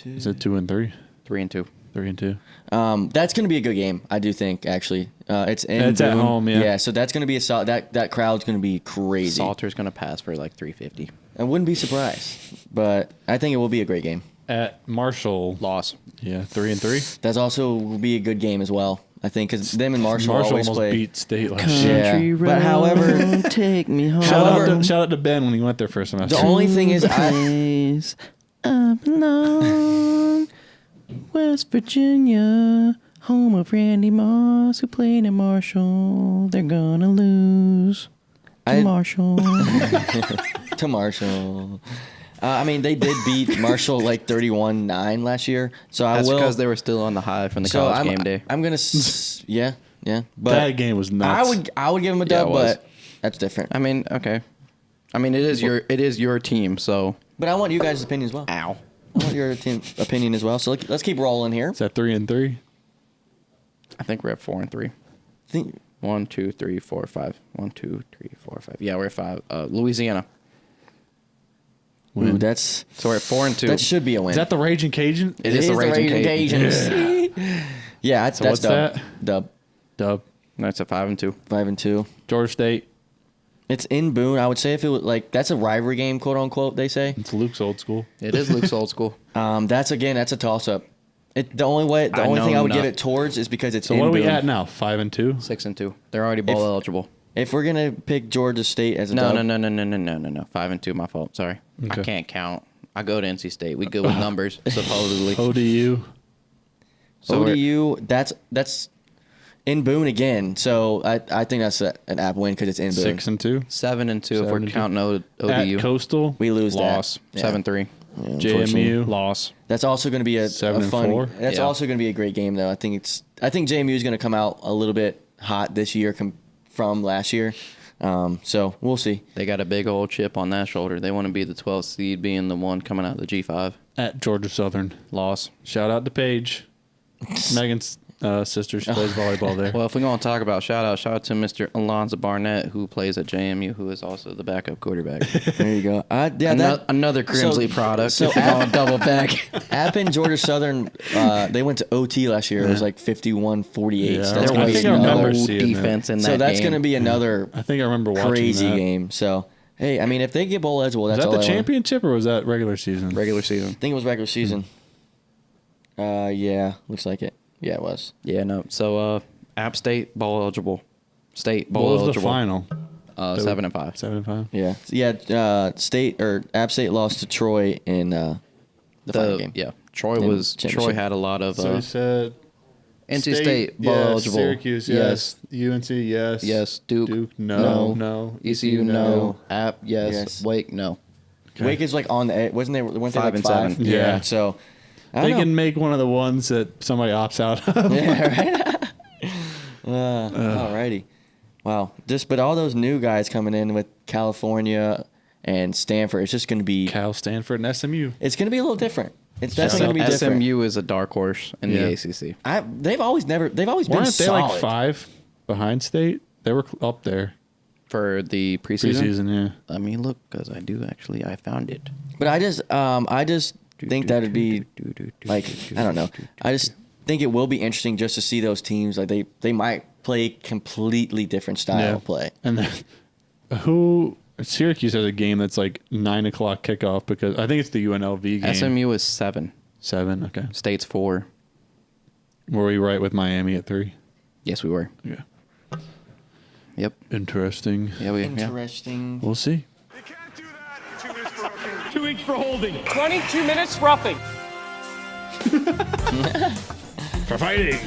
Is it 2-3? 3-2. 3-2. That's going to be a good game. I do think actually. It's in. It's at Boone. home, yeah. Yeah. So that's going to be a solid. That crowd's going to be crazy. Salter's gonna pass for like 350. I wouldn't be surprised, but I think it will be a great game. At Marshall. Loss. Yeah, 3-3. That's also will be a good game as well. I think because them and Marshall, Marshall always almost play. beat State last year. Yeah. Country But however, road, take me home. Shout out to Ben when he went there first semester. the only thing is, I Place I belong, West Virginia, home of Randy Moss, who played in Marshall. They're gonna lose to I- Marshall. to Marshall. I mean, they did beat Marshall like 31-9 last year. So That's I will. because they were still on the high from the so college I'm, game day. I'm gonna. Yeah. But that game was nuts. I would give them a Yeah, dub, it was. but that's different. I mean, okay. I mean, it is your team, so. But I want you guys' opinion as well. Ow. I want your team opinion as well. So let's keep rolling here. Is that 3-3? I think we're at 4-3. Think 1, 2, 3, 4, 5. 1, 2, 3, 4, 5. Yeah, we're at 5. Louisiana. ooh, that's So we're at 4-2. that should be a win. Is that the Raging Cajun? It is the Raging Cajuns. Yeah, that's what's dub. that? Dub. Dub. No, it's at 5-2. 5-2. Georgia State. It's in Boone. I would say if it was like that's a rivalry game, quote unquote. They say. It's Luke's old school. It is Luke's old school. That's a toss up. The only I thing know I would give not- it towards is because it's So in what are we Boone. at now? 5-2? 6-2. They're already bowl eligible. If we're gonna pick Georgia State as a No, dub, no. 5-2. My fault. Sorry. Okay. I can't count. I go to NC State. We good with numbers, supposedly. ODU. So we're- ODU, that's in Boone again. So I think that's an app win because it's in Boone. 6-2. 7-2 if we're 7-2. counting At ODU. Coastal. We lose Loss. that. Yeah. 7-3. Yeah, unfortunately. JMU. Loss. That's also going to be a 7-4. fun. That's Yeah. also going to be a great game though. I think JMU is going to come out a little bit hot this year from last year. So we'll see. They got a big old chip on that shoulder. They want to be the 12th seed, being the one coming out of the G5. At Georgia Southern. Loss. Shout out to Paige. Megan's sister. She plays volleyball there. Well, if we're going to talk about shout out to Mr. Alonzo Barnett, who plays at JMU, who is also the backup quarterback. There you go. Another Grimsley product. So if we're going double back. App and Georgia Southern, they went to OT last year. It was like 51-48. Yeah, So I that's think gonna I be remember another, seeing that. defense in that so that's game. going to be another I think I remember watching crazy that. game. So hey, I mean, if they get bowl eligible, Was that's that all the I want. championship or was that regular season? regular season. I think it was regular season. Yeah, looks like it. Yeah, it was. Yeah, no. So, App State bowl eligible. State bowl What was eligible. the final? 7-5. 7-5. Yeah. State or App State lost to Troy in the final game. Yeah, Troy In was championship. Troy had a lot of So you said NC State bowl yes, eligible. Syracuse, yes. UNC, yes. Yes. Duke, no. ECU, no. App, yes. Yes. Wake, no. Wake is like on the edge. Weren't they 5 and like 5? 7. Yeah. So I They don't know. can make one of the ones that somebody opts out of. Yeah, right. Alrighty. Wow. But all those new guys coming in with California and Stanford, it's just going to be. Cal, Stanford, and SMU. It's going to be a little different. It's definitely going to be different. SMU is a dark horse in Yeah. the ACC. They've always been Weren't they solid. like 5 behind State? They were up there. For the preseason? Preseason, yeah. Let me look, because I found it. But I just think that would be like I don't know. I just think it will be interesting just to see those teams. Like they might play completely different style of play. And then Syracuse has a game that's like 9:00 kickoff because I think it's the UNLV game. SMU is 7. 7, okay. State's 4. Were we right with Miami at 3? Yes, we were. Yeah. Yep. Interesting. Yeah, Interesting. We'll see. 2 weeks for holding. 22 minutes roughing. For fighting.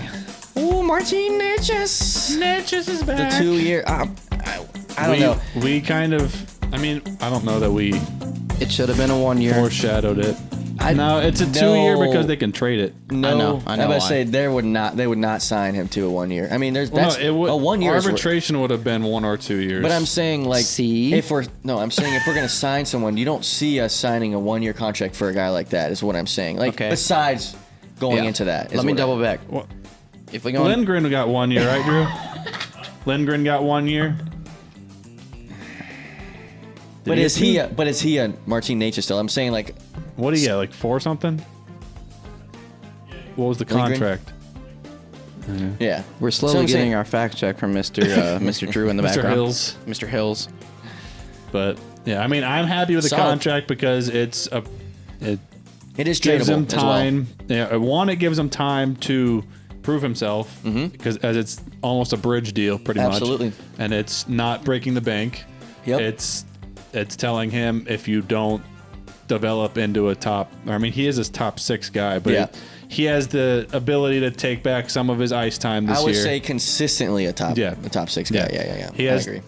Oh, Martin Natchez. Natchez is back. The 2-year. I don't know. We kind of, I mean, I don't know that we It should have been a 1 year. foreshadowed it. No, it's a 2-year because they can trade it. No, I know I why. would say they would not sign him to a 1 year. I mean, that's a 1 year. Arbitration would have been 1 or 2 years. But I'm saying like See? if we're gonna sign someone, you don't see us signing a 1 year contract for a guy like that. Is what I'm saying. Like besides going into that, Let me double back. What? If we go Lindgren got 1 year, right, Drew? Lindgren got 1 year. But is he a Martin Natchez still? I'm saying like. What do you get? Like 4 something? What was the Lindgren? contract? Yeah, we're So slowly I'm getting saying- our fact check from Mr. Mr. Drew in the Mr. background. Hills. Mr. Hills. But yeah, I mean, I'm happy with the Solid. contract because it It is gives him tradable as well. time. Yeah, one, it gives him time to prove himself because as it's almost a bridge deal, pretty Absolutely. much. And it's not breaking the bank. Yep. It's telling him if you don't develop into a top. I mean, he is a top 6 guy, but Yeah. he has the ability to take back some of his ice time this I would year. say consistently a top 6 guy. Yeah. He I has agree.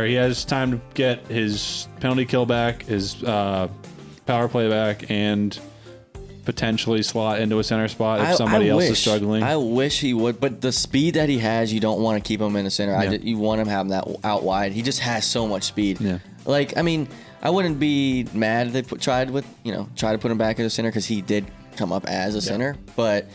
he has time to get his penalty kill back, his power play back, and potentially slot into a center spot if somebody else is struggling. I wish he would, but the speed that he has, you don't want to keep him in the center. Yeah. You want him having that out wide. He just has so much speed. Yeah. Like, I mean, I wouldn't be mad if they try to put him back as a center because he did come up as a center. But,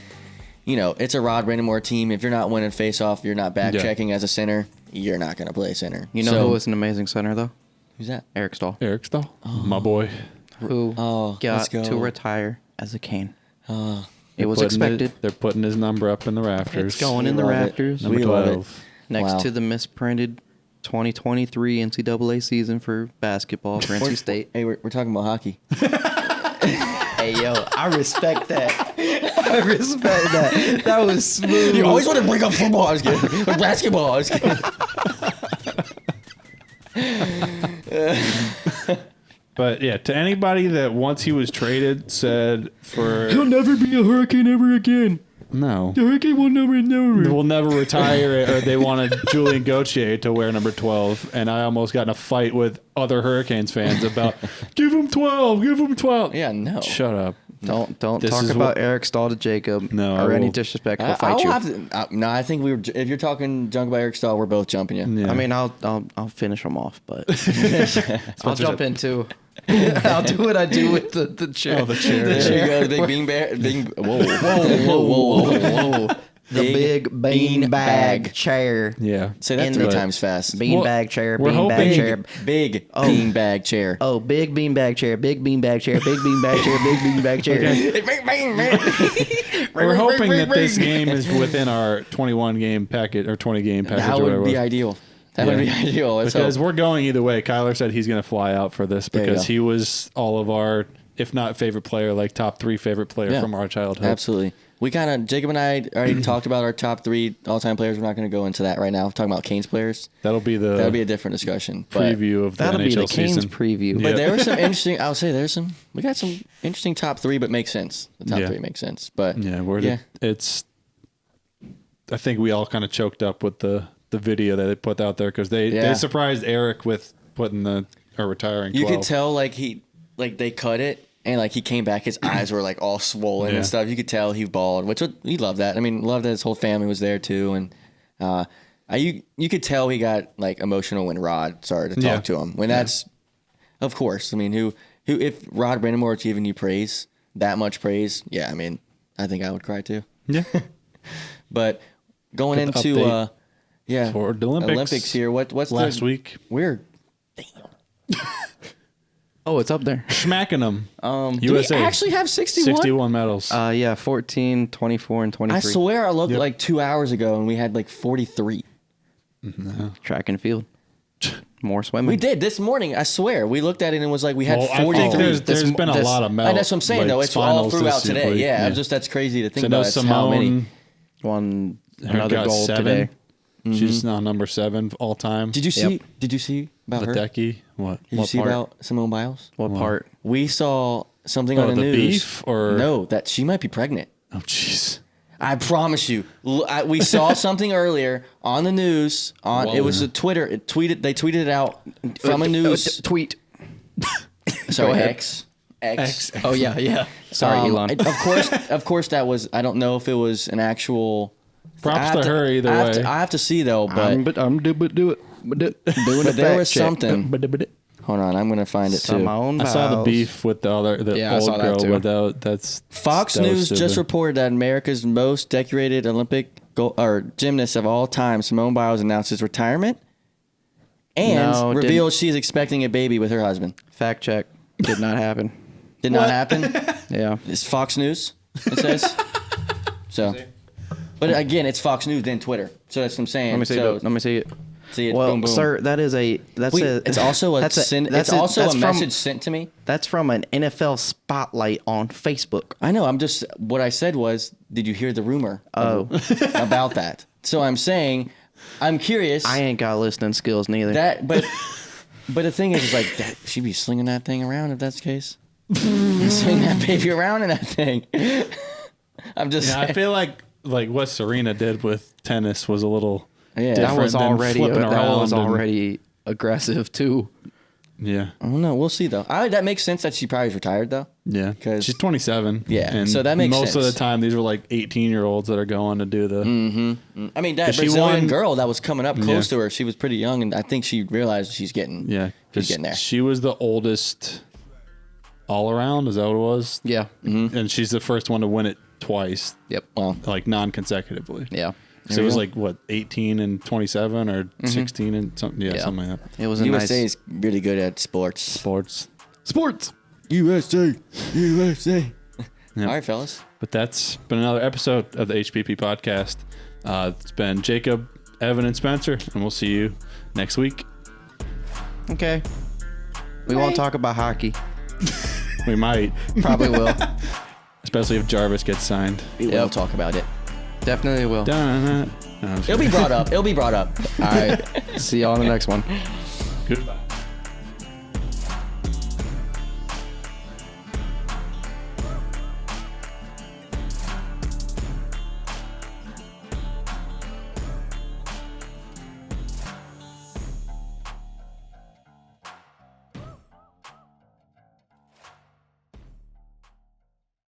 it's a Rod Brandamore team. If you're not winning face-off, you're not back checking as a center, you're not going to play center. You know who was an amazing center, though? Who's that? Eric Stahl. Eric Stahl, my boy. Who let's got go. to retire as a Cane. It They're was putting expected. They're putting his number up in the rafters. It's going in the love it. rafters. Number We love 12. Next Wow. to the misprinted 2023 NCAA season for basketball for NC State. Hey, we're talking about hockey. Hey, yo, I respect that. I respect that. That was smooth. You always want to bring up football. I was kidding. Or basketball. I was kidding. But yeah, to anybody that once he was traded said He'll never be a Hurricane ever again. no, The Hurricane will never. will never retire, or they wanted Julian Gauthier to wear number 12, and I almost got in a fight with other Hurricanes fans about give him 12, give him 12. Yeah, no. Shut up. Don't This talk is about what- Eric Stahl to Jacob. No, I or any will. disrespect. We'll I fight will you. have to, no, I think if you're talking junk about Eric Stahl, we're both jumping you. Yeah. I mean, I'll finish them off, but I'll jump in too. I'll do what I do with the chair. Oh, the chair. There you go, the big bean bear. Whoa. The big bean bag chair. Yeah. Say that In 3 the- times fast. Bean Well, bag chair. we're Bean bag hoping- chair. Big bean bag chair. Oh, big bean bag chair. Big bean bag chair. Big bean bag chair. Big bean bag chair. We're hoping that this game is within our 21 game packet or 20 game package. That or whatever would it be was. ideal. That would be ideal. Let's Because hope. we're going either way. Kyler said he's going to fly out for this There you because go. he was all of our, if not favorite player, like top 3 favorite player Yeah. from our childhood. Absolutely. We Jacob and I already talked about our top 3 all-time players. We're not going to go into that right now. We're talking about Canes players. That'll be the That'll be a different discussion. But, preview of the That'll NHL be the Canes season. preview. Yeah. but there were some interesting. I would say we got some interesting top 3, but makes sense. The top Yeah. 3 makes sense. But Yeah, I think we all kind of choked up with the video that they put out there because they Yeah. surprised Eric with putting retiring 12. you could tell they cut it and like he came back, his eyes were like all swollen Yeah. and stuff. You could tell he bawled, which he loved that. I mean, loved that his whole family was there too, and you could tell he got like emotional when Rod started to talk Yeah. to him. When that's, of course, I mean, who if Rod Brandamore was giving you praise, that much praise, yeah, I mean, I think I would cry too. Yeah. But going Good into update for the Olympics. here, what's Last week. We're Oh, it's up there. Smacking them. Do we USA. actually have 61? 61 medals. Yeah, 14, 24, and 23. I swear I looked like 2 hours ago and we had like 43. Track and field. More swimming. We did this morning. I swear we looked at it and it was like we had Well, I 43. think there's been a lot of medals. And that's what I'm saying, like, though. It's all finals throughout this today. week. Yeah, that's crazy to think So about. no It's how many. Simone. Won Her another got gold 7. today. She's now number 7 all time. Did you see? Did you see about her? Ledecky? What? Did you see part? about Simone Biles? What part? We saw something on the the news. beef or No, that she might be pregnant. Oh, jeez. I promise you. We saw something earlier on the news. It was a Twitter. They tweeted it out from a news tweet. Sorry, ahead. X. Oh yeah. Sorry, Elon. Of course, that was. I don't know if it was an actual. Props to her either way. I have to see though, but I'm doing it. there was something. Hold on, I'm gonna find it too. Simone I saw the Biles. beef with the I old saw that girl, too. but that's Fox that was News just stupid. reported that America's most decorated Olympic gymnast of all time, Simone Biles, announces retirement and No, reveals she is expecting a baby with her husband. Fact check. Did not happen. Did not happen. Yeah. It's Fox News. It says so. But again, it's Fox News then Twitter. So that's what I'm saying. Let me see. So, Let me see it. see it. Well, Boom, boom. sir, that's Wait, it's also a message sent to me. That's from an NFL spotlight on Facebook. I know. What I said was, did you hear the rumor? About that. So I'm saying, I'm curious. I ain't got listening skills neither. But the thing is like that she be slinging that thing around if that's the case. Swing that baby around in that thing. I'm just. Yeah, I feel like what Serena did with tennis was a little Yeah. that was different than flipping around and- already aggressive too. Yeah, I don't know. We'll see though. That makes sense that she probably is retired though. yeah. 'Cause- She's 27. Yeah, and so that makes most of sense. the time these were like 18-year-olds that are going to do the. I mean, that 'Cause she Brazilian won- girl that was coming up close Yeah. to her, she was pretty young, and I think she realized she's getting. Yeah, she's getting there. She was the oldest all around. Is that what it was? Yeah. And she's the first one to win it twice, Yep. Well, like non-consecutively. Yeah. So it was like what 18 and 27 or 16 and something. Yeah, Yeah. something like that. It was a USA nice is really good at sports. Sports. sports. USA. Yep. All right, fellas. But that's been another episode of the HPP podcast. It's been Jacob, Evan, and Spencer, and we'll see you next week. Okay. We won't talk about hockey. We might, Probably will. especially if Jarvis gets signed. We will talk about it. Definitely will. Dun-dun-dun. No, I'm It'll be brought up. All right. See y'all on the next one. Goodbye.